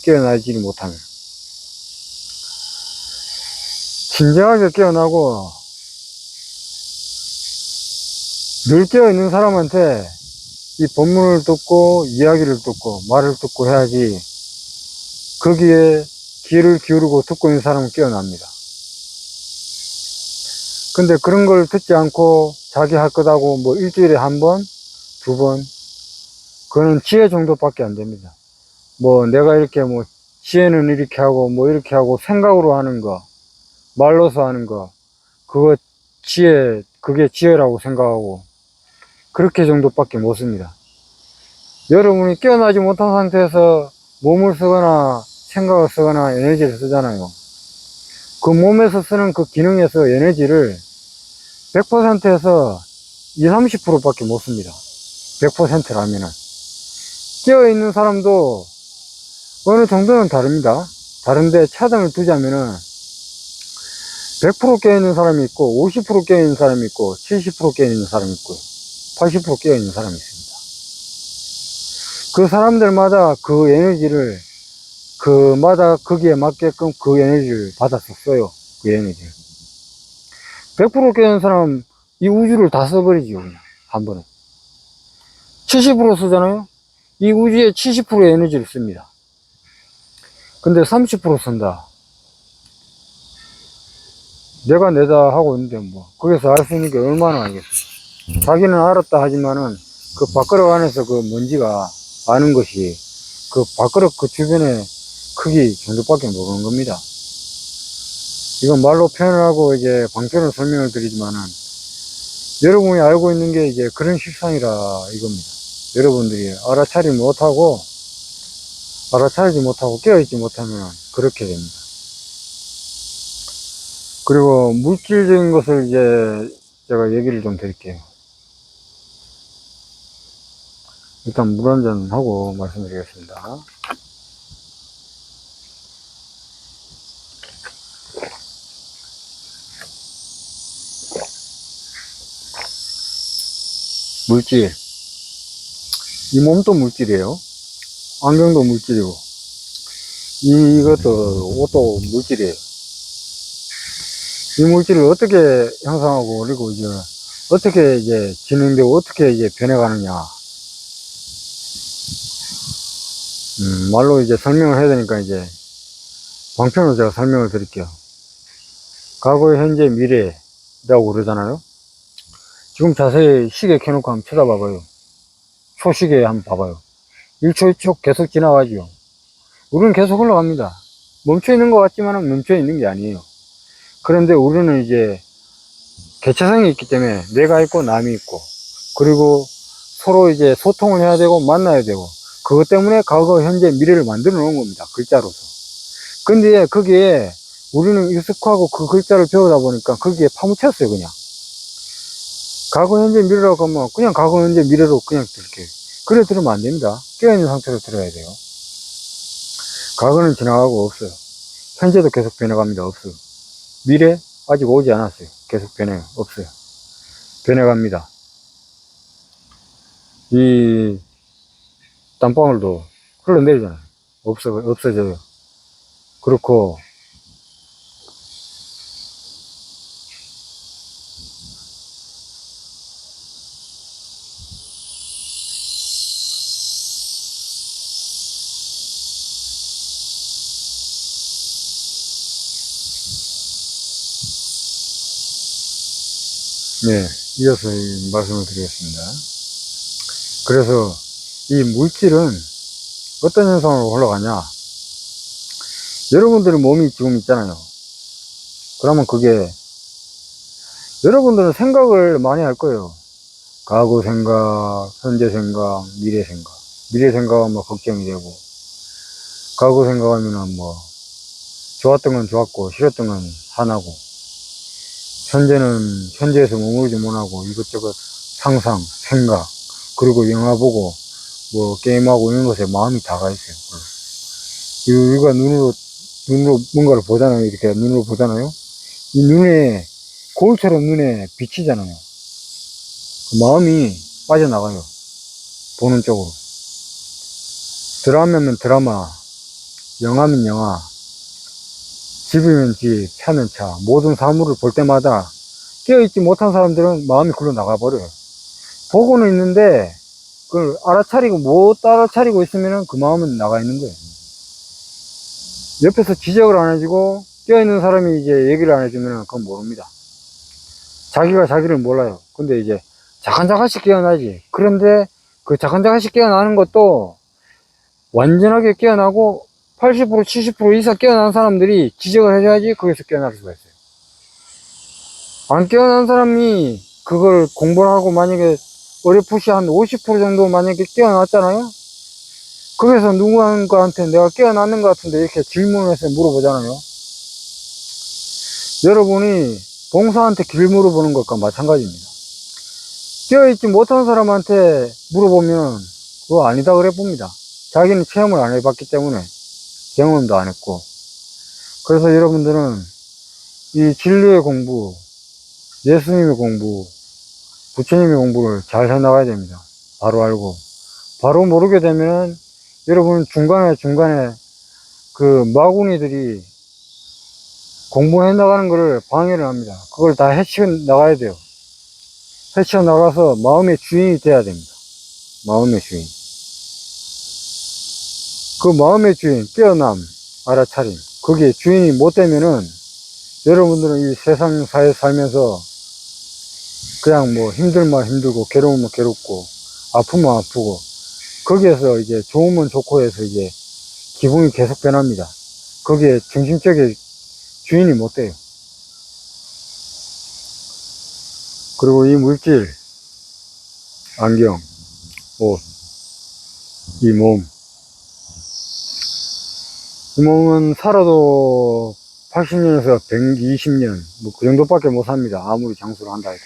깨어나지 못하면. 진정하게 깨어나고 늘 깨어있는 사람한테 이 법문을 듣고 이야기를 듣고 말을 듣고 해야지 거기에 귀를 기울이고 듣고 있는 사람은 깨어납니다. 근데 그런 걸 듣지 않고 자기 할 거다고 뭐 일주일에 한 번, 두 번, 그거는 지혜 정도밖에 안 됩니다. 뭐 내가 이렇게 뭐 지혜는 이렇게 하고 뭐 이렇게 하고 생각으로 하는 거, 말로서 하는 거, 그거 그게 지혜라고 생각하고 그렇게 정도밖에 못 씁니다. 여러분이 깨어나지 못한 상태에서 몸을 쓰거나 생각을 쓰거나 에너지를 쓰잖아요. 그 몸에서 쓰는 그 기능에서 에너지를 100%에서 20, 30% 밖에 못 씁니다. 100%라면은. 깨어있는 사람도 어느 정도는 다릅니다. 다른데 차등을 두자면은 100% 깨어있는 사람이 있고 50% 깨어있는 사람이 있고 70% 깨어있는 사람이 있고 80% 깨어있는 사람이 있습니다. 그 사람들마다 그 에너지를 그마다 거기에 맞게끔 그 에너지를 받아서 써요. 그 에너지를 100% 깨어있는 사람은 이 우주를 다 써버리죠. 그냥 한 번에 70% 쓰잖아요. 이 우주의 70%의 에너지를 씁니다. 근데 30% 쓴다. 내가 내다 하고 있는데 뭐 거기서 알 수 있는 게 얼마나 알겠어요. 자기는 알았다 하지만은 그 밥그릇 안에서 그 먼지가 아는 것이 그 밥그릇 그 주변의 크기 정도밖에 모르는 겁니다. 이건 말로 표현을 하고 이제 방편으로 설명을 드리지만은 여러분이 알고 있는 게 이제 그런 실상이라 이겁니다. 여러분들이 알아차리지 못하고 깨어있지 못하면 그렇게 됩니다. 그리고 물질적인 것을 이제 제가 얘기를 좀 드릴게요. 일단 물 한잔 하고 말씀드리겠습니다. 물질. 이 몸도 물질이에요. 안경도 물질이고, 이것도 옷도 물질이에요. 이 물질을 어떻게 형성하고, 그리고 이제 어떻게 이제 진행되고, 어떻게 이제 변해가느냐. 말로 이제 설명을 해야 되니까 이제 방편으로 제가 설명을 드릴게요. 과거, 현재, 미래라고 그러잖아요. 지금 자세히 시계 켜놓고 한번 쳐다봐봐요. 초시계 한번 봐봐요. 1초 1초 계속 지나가죠. 우리는 계속 흘러갑니다. 멈춰 있는 것 같지만 멈춰 있는 게 아니에요. 그런데 우리는 이제 개체성이 있기 때문에 내가 있고 남이 있고, 그리고 서로 이제 소통을 해야 되고 만나야 되고, 그것 때문에 과거, 현재, 미래를 만들어 놓은 겁니다. 글자로서. 근데 거기에 우리는 익숙하고 그 글자를 배우다 보니까 거기에 파묻혔어요. 그냥 과거, 현재, 미래라고 하면 그냥 과거, 현재, 미래로 그냥 들게요. 그래 들으면 안 됩니다. 깨어있는 상태로 들어야 돼요. 과거는 지나가고 없어요. 현재도 계속 변해갑니다. 없어요. 미래 아직 오지 않았어요. 계속 없어요. 변해갑니다. 이 땀방울도 흘러내리잖아요. 없어져요. 그렇고, 네, 이어서 말씀을 드리겠습니다. 그래서 이 물질은 어떤 현상으로 올라가냐? 여러분들의 몸이 지금 있잖아요. 그러면 그게 여러분들은 생각을 많이 할 거예요. 과거 생각, 현재 생각, 미래 생각. 미래 생각하면 뭐 걱정이 되고, 과거 생각하면은 뭐 좋았던 건 좋았고 싫었던 건 화나고, 현재는 현재에서 머무르지 못하고 이것저것 상상, 생각, 그리고 영화 보고 뭐 게임하고 이런 것에 마음이 다 가 있어요. 우리가 눈으로 뭔가를 보잖아요. 이렇게 눈으로 보잖아요. 이 눈에, 거울처럼 눈에 비치잖아요. 그 마음이 빠져나가요. 보는 쪽으로. 드라마면 드라마, 영화면 영화, 집이면 집, 차면 차, 모든 사물을 볼 때마다 깨어있지 못한 사람들은 마음이 글로 나가버려요. 보고는 있는데, 그걸 알아차리고, 못 알아차리고 있으면 그 마음은 나가 있는 거예요. 옆에서 지적을 안 해주고, 깨어있는 사람이 이제 얘기를 안 해주면 그건 모릅니다. 자기가 자기를 몰라요. 근데 이제 자간자간씩 깨어나지. 그런데 그 자간자간씩 깨어나는 것도 완전하게 깨어나고 80% 70% 이상 깨어난 사람들이 지적을 해줘야지 거기서 깨어날 수가 있어요. 안 깨어난 사람이 그걸 공부를 하고 만약에 어렴풋이 한 50% 정도 만약에 깨어났잖아요. 거기서 누구한테 내가 깨어났는 것 같은데 이렇게 질문을 해서 물어보잖아요. 여러분이 봉사한테 길 물어보는 것과 마찬가지입니다. 깨어있지 못한 사람한테 물어보면 그거 아니다 그래 봅니다. 자기는 체험을 안 해봤기 때문에, 경험도 안 했고. 그래서 여러분들은 이 진리의 공부, 예수님의 공부, 부처님의 공부를 잘 해나가야 됩니다. 바로 알고. 바로 모르게 되면 여러분 중간에 그 마구니들이 공부해 나가는 것을 방해를 합니다. 그걸 다 헤쳐 나가야 돼요. 헤쳐 나가서 마음의 주인이 돼야 됩니다. 마음의 주인. 그 마음의 주인, 깨어남, 알아차림. 거기에 주인이 못 되면은 여러분들은 이 세상 사회에 살면서 그냥 뭐 힘들면 힘들고 괴로우면 괴롭고 아프면 아프고 거기에서 이제 좋으면 좋고 해서 이제 기분이 계속 변합니다. 거기에 중심적인 주인이 못 돼요. 그리고 이 물질, 안경, 옷, 이 몸. 이 몸은 살아도 80년에서 120년, 뭐 그 정도밖에 못 삽니다. 아무리 장수를 한다 해도.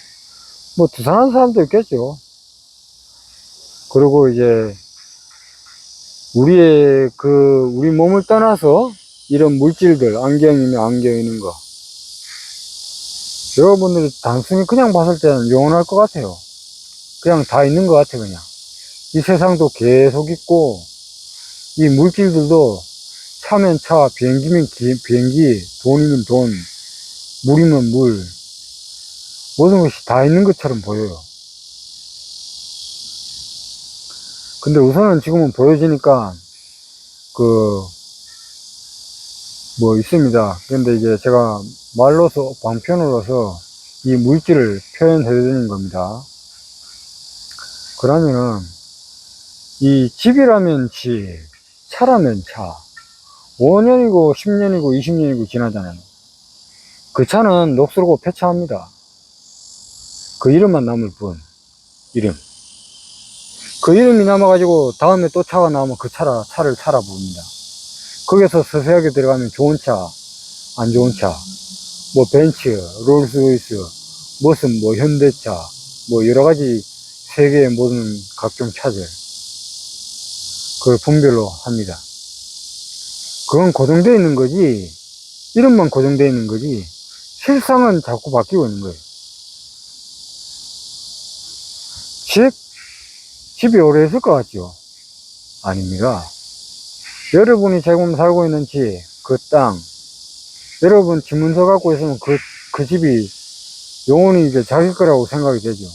뭐 더 사는 사람도 있겠죠. 그리고 이제 우리 몸을 떠나서 이런 물질들, 안경이면 안경 있는 거. 여러분들이 단순히 그냥 봤을 때는 영원할 것 같아요. 그냥 다 있는 것 같아, 그냥. 이 세상도 계속 있고, 이 물질들도 차면 차, 비행기면 비행기, 돈이면 돈, 물이면 물, 모든 것이 다 있는 것처럼 보여요. 근데 우선은 지금은 보여지니까, 뭐 있습니다. 그런데 이제 제가 말로서, 방편으로서 이 물질을 표현해 드리는 겁니다. 그러면은, 이 집이라면 집, 차라면 차, 5년이고 10년이고 20년이고 지나잖아요. 그 차는 녹슬고 폐차합니다. 그 이름만 남을 뿐, 이름. 그 이름이 남아가지고 다음에 또 차가 나오면 그 차를 차라 부릅니다. 거기서 서서하게 들어가면 좋은 차, 안 좋은 차, 뭐 벤츠, 롤스로이스, 무슨 뭐 현대차, 뭐 여러 가지 세계의 모든 각종 차들, 그걸 분별로 합니다. 그건 고정되어 있는 거지, 이름만 고정되어 있는 거지, 실상은 자꾸 바뀌고 있는 거예요. 집이 오래 있을 것 같죠? 아닙니다. 여러분이 지금 살고 있는 집, 그 땅, 여러분 집문서 갖고 있으면 그 집이 영원히 이제 자기 거라고 생각이 되죠.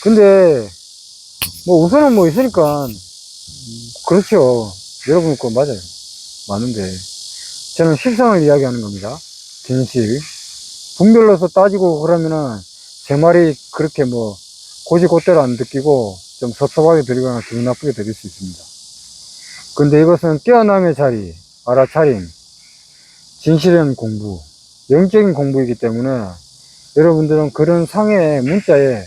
근데, 뭐 우선은 뭐 있으니까, 그렇죠. 여러분 거 맞아요. 맞는데, 저는 실상을 이야기하는 겁니다. 진실. 분별로서 따지고 그러면은, 제 말이 그렇게 뭐, 고지고대로 안 느끼고, 좀 섭섭하게 들리거나 기분 나쁘게 들릴 수 있습니다. 근데 이것은 깨어남의 자리, 알아차림, 진실한 공부, 영적인 공부이기 때문에 여러분들은 그런 상해의 문자에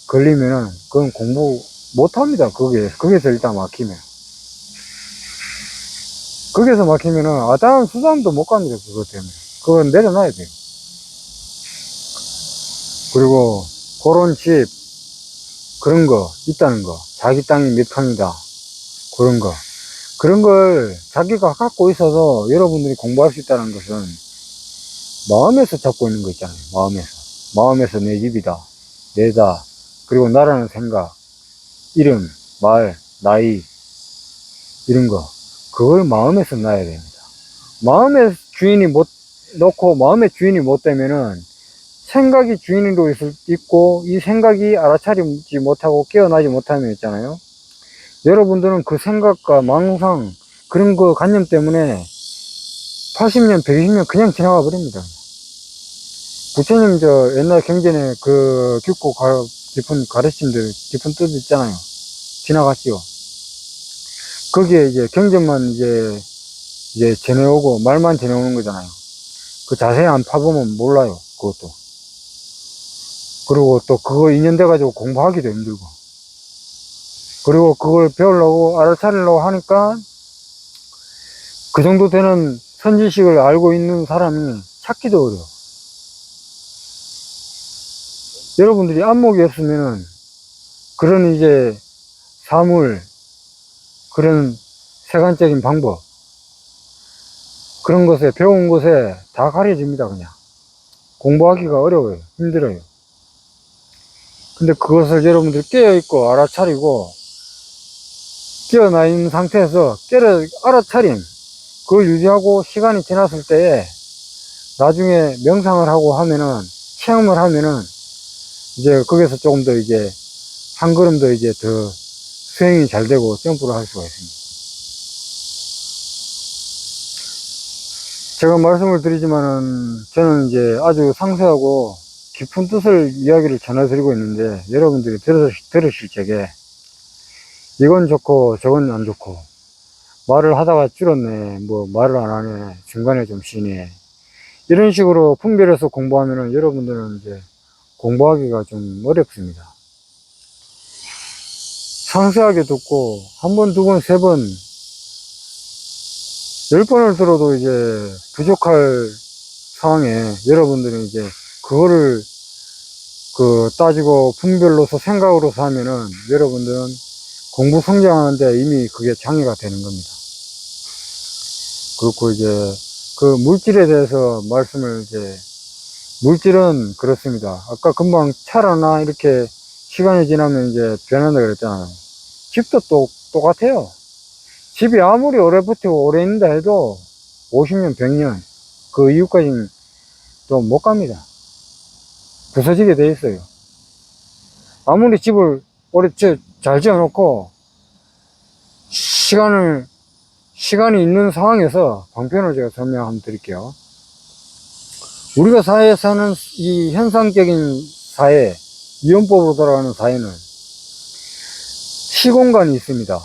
걸리면은 그건 공부 못합니다. 거기에서 일단 막히면. 거기에서 막히면은 다음 수단도 못 갑니다. 그것 때문에. 그건 내려놔야 돼요. 그리고 그런 집, 그런 거 있다는 거. 자기 땅이 몇 평이다. 그런 거. 그런 걸 자기가 갖고 있어서 여러분들이 공부할 수 있다는 것은 마음에서 잡고 있는 거 있잖아요. 마음에서. 마음에서 내 집이다. 내다. 그리고 나라는 생각. 이름, 말, 나이. 이런 거. 그걸 마음에서 놔야 됩니다. 마음의 주인이 못 놓고 마음의 주인이 못 되면은 생각이 주인으로 있고 이 생각이 알아차리지 못하고 깨어나지 못하면 있잖아요. 여러분들은 그 생각과 망상 그런 거 관념 때문에 80년, 120년 그냥 지나가 버립니다. 부처님 옛날 경전에 그 깊은 가르침들, 깊은 뜻 있잖아요. 지나갔지요. 거기에 이제 경전만 이제 전해오고 말만 전해오는 거잖아요. 그 자세히 안 파보면 몰라요. 그것도. 그리고 또 그거 인연돼가지고 공부하기도 힘들고. 그리고 그걸 배우려고 알아차리려고 하니까 그 정도 되는 선지식을 알고 있는 사람이 찾기도 어려워. 여러분들이 안목이 없으면은 그런 이제 사물, 그런 세간적인 방법, 그런 것에, 배운 것에 다 가려집니다, 그냥. 공부하기가 어려워요. 힘들어요. 근데 그것을 여러분들이 깨어있고 알아차리고 깨어나 있는 상태에서 알아차림, 그걸 유지하고 시간이 지났을 때에 나중에 명상을 하고 하면은, 체험을 하면은 이제 거기서 조금 더 이제 한 걸음 더 이제 더 수행이 잘 되고 점프를 할 수가 있습니다. 제가 말씀을 드리지만은 저는 이제 아주 상세하고 깊은 뜻을 이야기를 전해드리고 있는데 여러분들이 들으실 적에 이건 좋고 저건 안 좋고 말을 하다가 줄었네, 뭐 말을 안 하네, 중간에 좀 쉬네, 이런 식으로 분별해서 공부하면은 여러분들은 이제 공부하기가 좀 어렵습니다. 상세하게 듣고 한 번, 두 번, 세 번, 10번을 들어도 이제 부족할 상황에 여러분들은 이제 그거를 따지고 분별로서 생각으로서 하면은 여러분들은 공부 성장하는데 이미 그게 장애가 되는 겁니다. 그렇고 이제 그 물질에 대해서 말씀을 물질은 그렇습니다. 아까 금방 차라나 이렇게 시간이 지나면 이제 변한다 그랬잖아요. 집도 똑같아요. 집이 아무리 오래 버티고 오래 있는다 해도 50년, 100년 그 이후까지는 또 못 갑니다. 부서지게 돼 있어요. 아무리 집을 오래 잘 지어놓고 시간이 있는 상황에서 방편을 제가 설명 한번 드릴게요. 우리가 사회에 사는 이 현상적인 사회, 이혼법으로 돌아가는 사회는 시공간이 있습니다.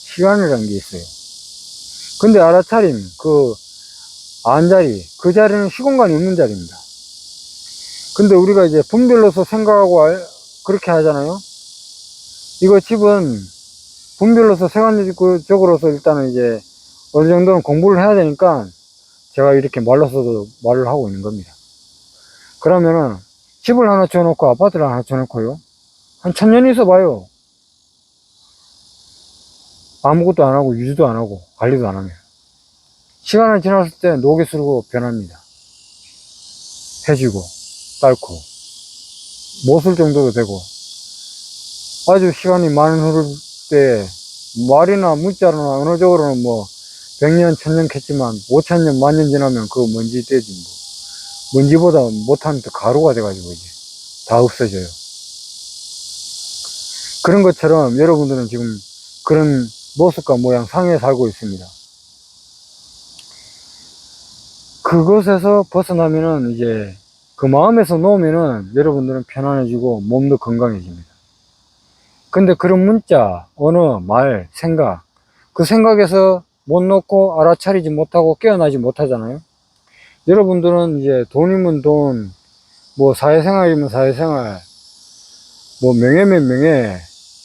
시간이라는 게 있어요. 근데 알아차림, 안자리, 그 자리는 시공간이 없는 자리입니다. 근데 우리가 이제 분별로서 생각하고 그렇게 하잖아요. 이거 집은 분별로서 세관적으로서 일단은 이제 어느 정도는 공부를 해야 되니까 제가 이렇게 말로서도 말을 하고 있는 겁니다. 그러면은 집을 하나 지어놓고 아파트를 하나 지어놓고요. 한 1000년 있어 봐요. 아무것도 안 하고 유지도 안 하고 관리도 안 하면. 시간이 지났을 때 녹이슬고 변합니다. 해지고, 닳고, 못 쓸 정도로 되고, 아주 시간이 많이 흐를 때, 말이나 문자로나 언어적으로는 뭐, 100년, 1000년 캤지만, 5000년, 만년 지나면 그거 먼지 떼지 뭐. 먼지보다 못하면 또 가루가 돼가지고, 이제, 다 없어져요. 그런 것처럼 여러분들은 지금 그런 모습과 모양, 상에 살고 있습니다. 그것에서 벗어나면은 이제 그 마음에서 놓으면은 여러분들은 편안해지고 몸도 건강해집니다. 근데 그런 문자, 언어, 말, 생각, 그 생각에서 못 놓고 알아차리지 못하고 깨어나지 못하잖아요. 여러분들은 이제 돈이면 돈, 뭐 사회생활이면 사회생활, 뭐 명예면 명예,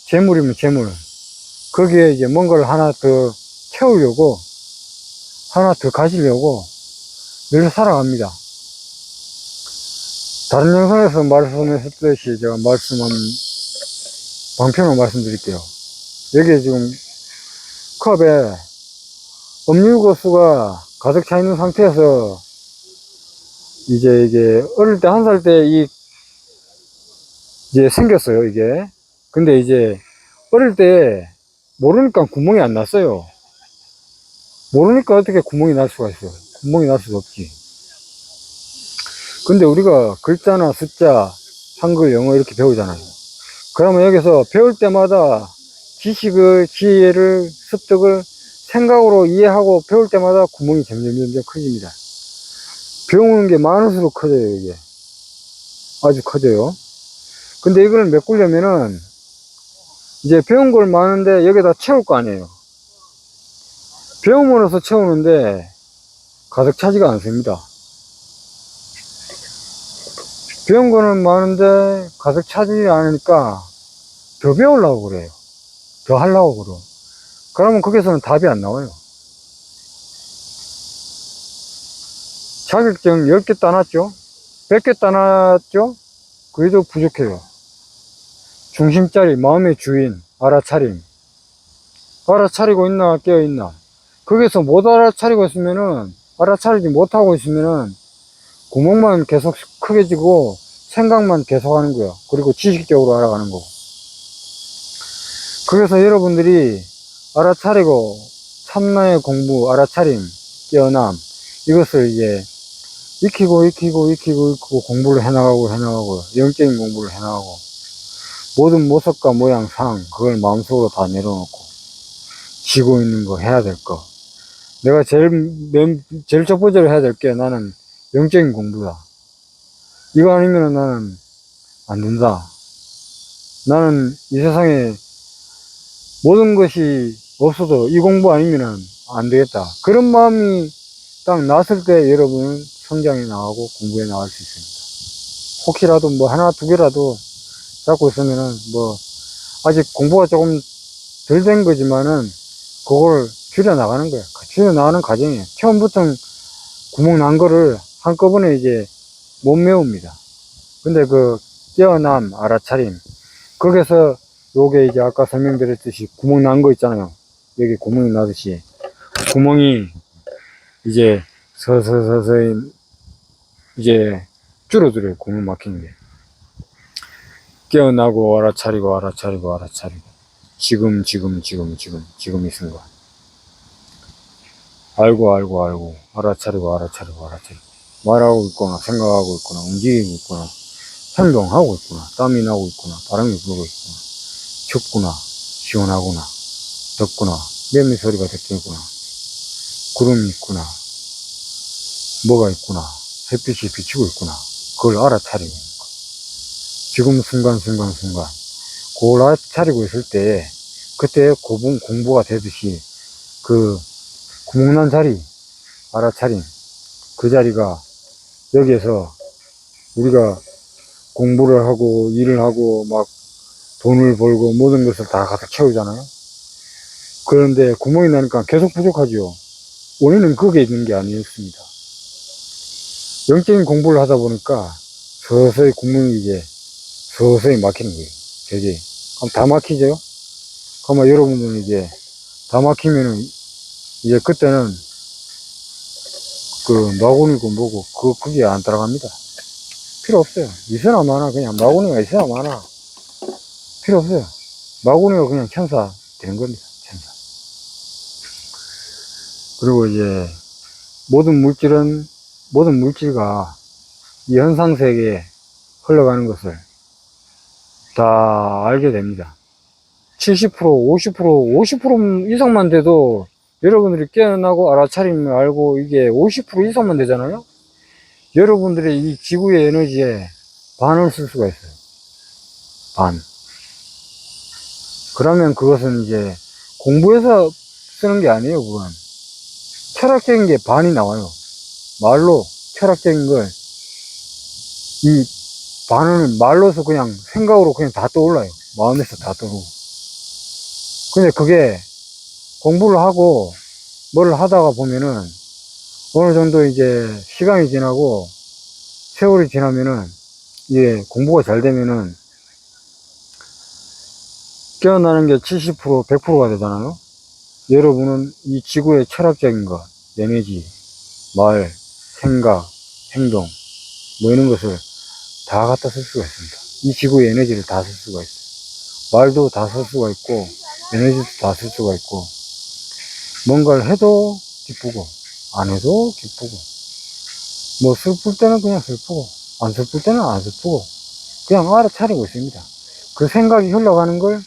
재물이면 재물, 거기에 이제 뭔가를 하나 더 채우려고, 하나 더 가지려고 늘 살아갑니다. 다른 영상에서 말씀했듯이 제가 방편으로 말씀드릴게요. 여기에 지금 컵에 음료고수가 가득 차 있는 상태에서 이제 이게 어릴 때 1살 때 이제 생겼어요, 이게. 근데 이제 어릴 때 모르니까 구멍이 안 났어요. 모르니까 어떻게 구멍이 날 수가 있어요. 구멍이 날 수가 없지. 근데 우리가 글자나 숫자, 한글, 영어 이렇게 배우잖아요. 그러면 여기서 배울 때마다 지식을, 지혜를, 습득을 생각으로 이해하고 배울 때마다 구멍이 점점 커집니다. 배우는 게 많을수록 커져요, 이게. 아주 커져요. 근데 이걸 메꾸려면은 이제 배운 걸 많은데 여기다 채울 거 아니에요. 배움으로써 채우는데 가득 차지가 않습니다. 배운 거는 많은데 가득 차지 않으니까 더 배우려고 그래요. 더 하려고 그래요. 그러면 거기서는 답이 안 나와요. 자격증 10개 따놨죠? 100개 따놨죠? 그래도 부족해요. 중심자리, 마음의 주인, 알아차림. 알아차리고 있나, 깨어있나. 거기서 못 알아차리고 있으면은, 알아차리지 못하고 있으면은, 구멍만 계속 크게 지고, 생각만 계속 하는 거야. 그리고 지식적으로 알아가는 거고. 그래서 여러분들이 알아차리고, 참나의 공부, 알아차림, 깨어남, 이것을 이제 익히고 공부를 해나가고, 영적인 공부를 해나가고, 모든 모습과 모양, 상, 그걸 마음속으로 다 내려놓고, 지고 있는 거, 해야 될 거. 내가 제일 첫 번째로 해야 될 게 나는 영적인 공부다. 이거 아니면 나는 안 된다. 나는 이 세상에 모든 것이 없어도 이 공부 아니면 안 되겠다. 그런 마음이 딱 났을 때 여러분은 성장해 나가고 공부해 나갈 수 있습니다. 혹시라도 뭐 하나, 두 개라도 잡고 있으면은 뭐 아직 공부가 조금 덜 된 거지만은 그걸 줄여 나가는 거야. 줄여 나가는 과정이에요. 처음부터 구멍 난 거를 한꺼번에 이제 못 메웁니다. 근데 그 깨어남, 알아차림, 거기서 요게 이제 아까 설명드렸듯이 구멍 난 거 있잖아요. 여기 구멍이 나듯이 구멍이 이제 서서히 이제 줄어들어요. 구멍 막히는 게. 깨어나고 알아차리고 지금 이 순간 알고 알아차리고 말하고 있거나 생각하고 있거나 움직이고 있거나 행동하고 있구나, 땀이 나고 있구나, 바람이 불고 있구나, 춥구나, 시원하구나, 덥구나, 매미 소리가 듣겠구나, 구름이 있구나, 뭐가 있구나, 햇빛이 비치고 있구나, 그걸 알아차리고 있는 거. 지금 순간 그걸 알아차리고 있을 때 그때 공부가 되듯이 그 구멍난 자리, 알아차림, 그 자리가 여기에서 우리가 공부를 하고 일을 하고 막 돈을 벌고 모든 것을 다 가득 채우잖아요. 그런데 구멍이 나니까 계속 부족하죠. 원인은 거기에 있는 게 아니었습니다. 영적인 공부를 하다 보니까 서서히 구멍이 이제 서서히 막히는 거예요. 되게. 그럼 다 막히죠? 그러면 여러분들은 이제 다 막히면은 이제 그때는 그 마구니고 뭐고 그게 안 따라갑니다. 필요 없어요. 있으나 마나 그냥 마구니가 있으나 마나 필요 없어요. 마구니가 그냥 천사 되는 겁니다. 천사. 그리고 이제 모든 물질과 이 현상세계에 흘러가는 것을 다 알게 됩니다. 70%, 50%, 50% 이상만 돼도 여러분들이 깨어나고 알아차리면 알고 이게 50% 이상만 되잖아요? 여러분들의 이 지구의 에너지에 반을 쓸 수가 있어요. 반. 그러면 그것은 이제 공부해서 쓰는 게 아니에요, 그건. 철학적인 게 반이 나와요. 말로 철학적인 걸, 이 반은 말로서 그냥 생각으로 그냥 다 떠올라요. 마음에서 다 떠오르고. 근데 그게 공부를 하고 뭘 하다가 보면은 어느 정도 이제 시간이 지나고 세월이 지나면은 이게 공부가 잘 되면은 깨어나는 게 70%, 100%가 되잖아요. 여러분은 이 지구의 철학적인 것, 에너지, 말, 생각, 행동, 뭐 이런 것을 다 갖다 쓸 수가 있습니다. 이 지구의 에너지를 다 쓸 수가 있어요. 말도 다 쓸 수가 있고, 에너지도 다 쓸 수가 있고, 뭔가를 해도 기쁘고, 안 해도 기쁘고, 뭐 슬플 때는 그냥 슬프고, 안 슬플 때는 안 슬프고, 그냥 알아차리고 있습니다. 그 생각이 흘러가는 걸,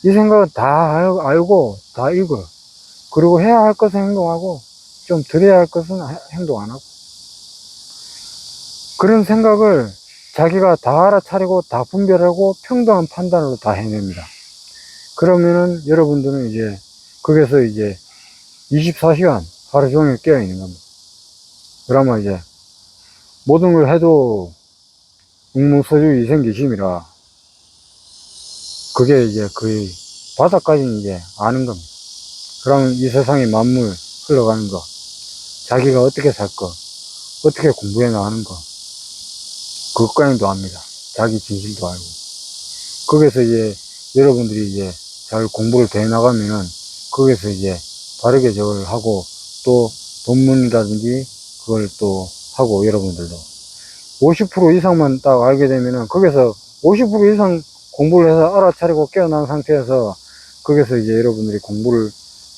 이 생각은 다 알고, 다 읽어. 그리고 해야 할 것은 행동하고, 좀 드려야 할 것은 행동 안 하고. 그런 생각을 자기가 다 알아차리고, 다 분별하고, 평등한 판단으로 다 해냅니다. 그러면은 여러분들은 이제, 거기서 이제 24시간 하루 종일 깨어 있는 겁니다. 그러면 이제, 모든 걸 해도 응무소유 이생기심이라, 그게 이제 거의 바닥까지는 이제 아는 겁니다. 그러면 이 세상의 만물 흘러가는 거, 자기가 어떻게 살 거, 어떻게 공부해 나가는 거, 그것까지도 압니다. 자기 진실도 알고. 거기서 이제 여러분들이 이제 잘 공부를 돼 나가면은 거기서 이제 바르게 저걸 하고 또 논문이라든지 그걸 또 하고 여러분들도 50% 이상만 딱 알게 되면은 거기서 50% 이상 공부를 해서 알아차리고 깨어난 상태에서 거기서 이제 여러분들이 공부를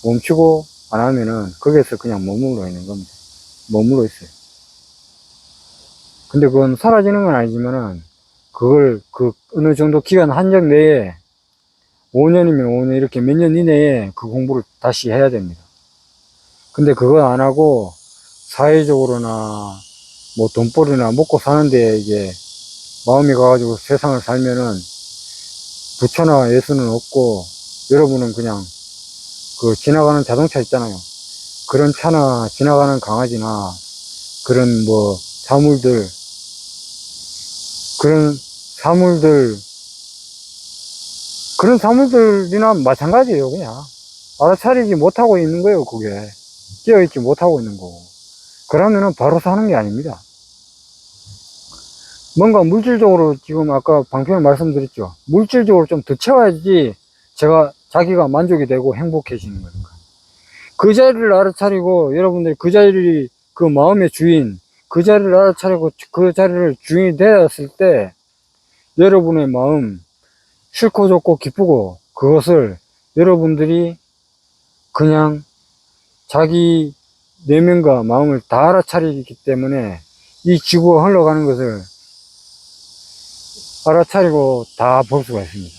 멈추고 안 하면은 거기서 그냥 머물러 있는 겁니다. 머물러 있어요. 근데 그건 사라지는 건 아니지만은 그걸 그 어느 정도 기간 한정 내에 5년이면 5년 이렇게 몇 년 이내에 그 공부를 다시 해야 됩니다. 근데 그거 안 하고 사회적으로나 뭐 돈벌이나 먹고 사는데 이게 마음이 가가지고 세상을 살면은 부처나 예수는 없고 여러분은 그냥 그 지나가는 자동차 있잖아요. 그런 차나 지나가는 강아지나 그런 뭐 사물들 그런 사물들 그런 사물들이나 마찬가지예요. 그냥 알아차리지 못하고 있는 거예요. 그게 깨어있지 못하고 있는 거고. 그러면은 바로 사는 게 아닙니다. 뭔가 물질적으로 지금 아까 방편에 말씀드렸죠. 물질적으로 좀 더 채워야지 자기가 만족이 되고 행복해지는 거니까. 그 자리를 알아차리고 여러분들이 그 자리 그 마음의 주인 그 자리를 알아차리고 그 자리를 주인이 되었을 때 여러분의 마음 싫고 좋고 기쁘고 그것을 여러분들이 그냥 자기 내면과 마음을 다 알아차리기 때문에 이 지구가 흘러가는 것을 알아차리고 다 볼 수가 있습니다.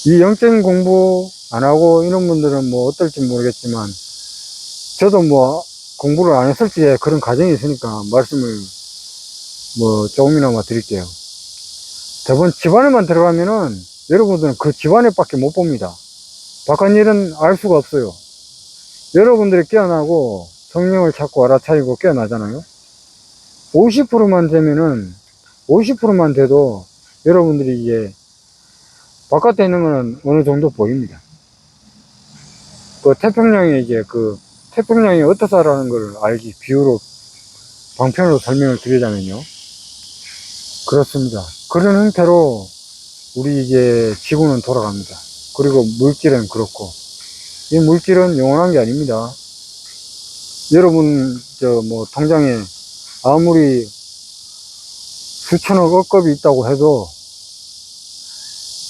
이 영적인 공부 안 하고 이런 분들은 뭐 어떨지 모르겠지만 저도 뭐 공부를 안 했을 때 그런 가정이 있으니까 말씀을 뭐 조금이나마 드릴게요. 대부분 집안에만 들어가면은 여러분들은 그 집안에 밖에 못 봅니다. 바깥 일은 알 수가 없어요. 여러분들이 깨어나고 성령을 찾고 알아차리고 깨어나잖아요. 50%만 되면은 50%만 돼도 여러분들이 이제 바깥에 있는 거는 어느 정도 보입니다. 그 태평양에 이제 그 태평양이 어떻다라는 걸 알기 비유로 방편으로 설명을 드리자면요. 그렇습니다. 그런 형태로 우리 이제 지구는 돌아갑니다. 그리고 물질은 그렇고 이 물질은 영원한 게 아닙니다. 여러분, 뭐, 통장에 아무리 수천억 억겁이 있다고 해도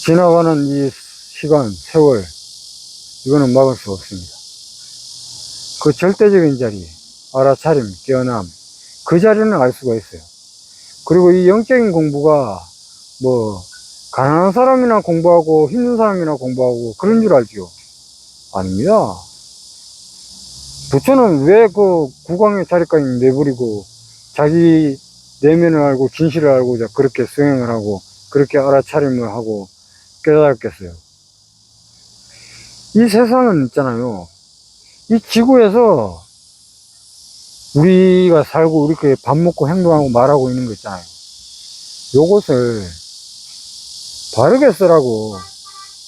지나가는 이 시간, 세월, 이거는 막을 수 없습니다. 그 절대적인 자리, 알아차림, 깨어남, 그 자리는 알 수가 있어요. 그리고 이 영적인 공부가 뭐, 가난한 사람이나 공부하고 힘든 사람이나 공부하고 그런 줄 알지요? 아닙니다. 부처는 왜 그 국왕의 자리까지 내버리고 자기 내면을 알고 진실을 알고 그렇게 수행을 하고 그렇게 알아차림을 하고 깨달았겠어요? 이 세상은 있잖아요. 이 지구에서 우리가 살고 이렇게 밥 먹고 행동하고 말하고 있는 거 있잖아요. 요것을 바르게 쓰라고.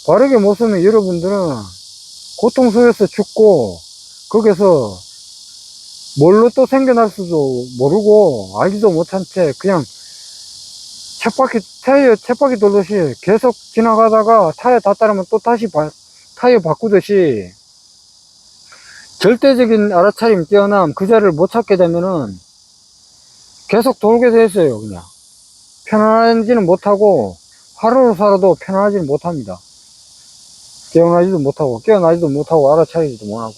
바르게 못 쓰면 여러분들은 고통 속에서 죽고 거기서 뭘로 또 생겨날 수도 모르고 알지도 못한 채 그냥 쳇바퀴 돌듯이 계속 지나가다가 타이어 다 따르면 또 다시 타이어 바꾸듯이 절대적인 알아차림, 깨어남 그 자리를 못 찾게 되면은 계속 돌게 돼 있어요. 그냥 편안하지는 못하고 하루를 살아도 편안하지는 못합니다. 깨어나지도 못하고 깨어나지도 못하고 알아차리지도 못하고.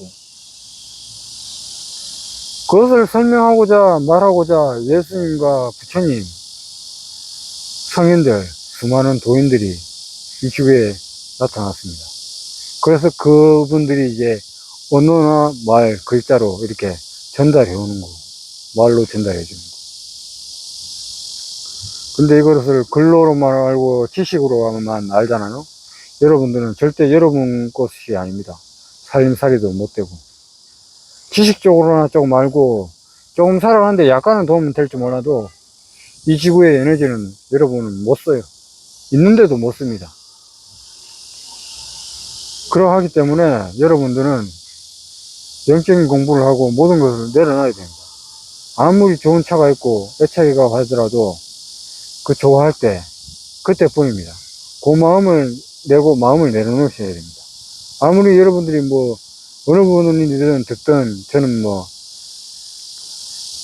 그것을 설명하고자 말하고자 예수님과 부처님, 성인들, 수많은 도인들이 이 지구에 나타났습니다. 그래서 그분들이 이제 언어나 말, 글자로 이렇게 전달해 오는 거, 말로 전달해 주는 거. 근데 이것을 글로만 알고 지식으로만 알잖아요. 여러분들은 절대 여러분 것이 아닙니다. 살림살이도 못 되고. 지식적으로나 조금 알고 조금 살아가는데 약간은 도움이 될지 몰라도 이 지구의 에너지는 여러분은 못 써요. 있는데도 못 씁니다. 그러하기 때문에 여러분들은 영적인 공부를 하고 모든 것을 내려놔야 됩니다. 아무리 좋은 차가 있고 애착이가 하더라도 그 좋아할 때 그때뿐입니다. 그 마음을 내고 마음을 내려놓으셔야 됩니다. 아무리 여러분들이 뭐 어느 분이든 듣든 저는 뭐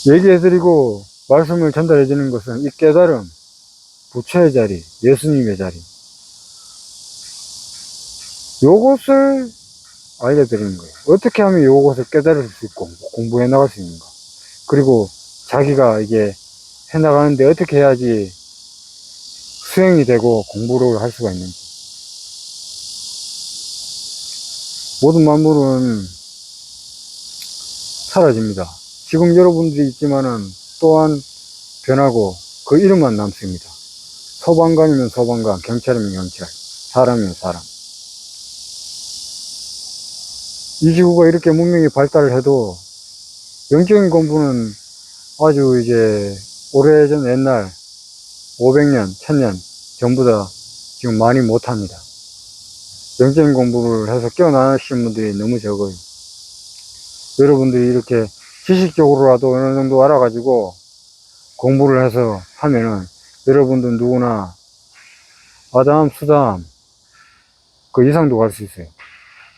얘기해드리고 말씀을 전달해 주는 것은 이 깨달음, 부처의 자리, 예수님의 자리 요것을 알려드리는 거예요. 어떻게 하면 요것을 깨달을 수 있고 공부해 나갈 수 있는가. 그리고 자기가 이게 해나가는데 어떻게 해야지 수행이 되고 공부를 할 수가 있는지. 모든 만물은 사라집니다. 지금 여러분들이 있지만은 또한 변하고 그 이름만 남습니다. 소방관이면 소방관, 경찰이면 경찰, 사람이면 사람. 이 지구가 이렇게 문명이 발달을 해도 영적인 공부는 아주 이제 오래전 옛날 500년, 1000년 전보다 지금 많이 못합니다. 영적인 공부를 해서 깨어나신 분들이 너무 적어요. 여러분들이 이렇게 지식적으로라도 어느 정도 알아가지고 공부를 해서 하면은 여러분들 누구나 아담, 수담 그 이상도 갈 수 있어요.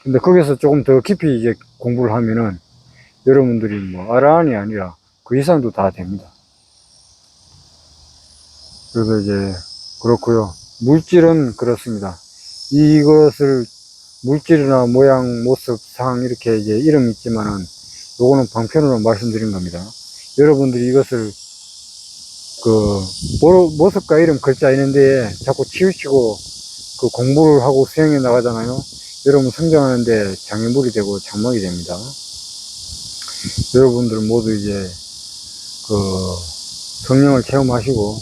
근데 거기서 조금 더 깊이 이제 공부를 하면은 여러분들이 뭐 아라한이 아니라 그 이상도 다 됩니다. 그래서 이제 그렇고요. 물질은 그렇습니다. 이것을 물질이나 모양, 모습, 상 이렇게 이제 이름이 있지만은 요거는 방편으로 말씀드린 겁니다. 여러분들이 이것을 그 모습과 이름 글자 있는데 자꾸 치우치고 그 공부를 하고 수행해 나가잖아요. 여러분 성장하는데 장애물이 되고 장막이 됩니다. 여러분들 모두 이제 그 성령을 체험하시고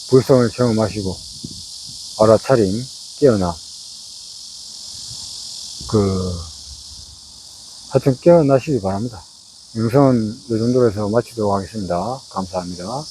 불성을 체험하시고 알아차림, 깨어나 하여튼 깨어나시기 바랍니다. 영상은 이 정도로 해서 마치도록 하겠습니다. 감사합니다.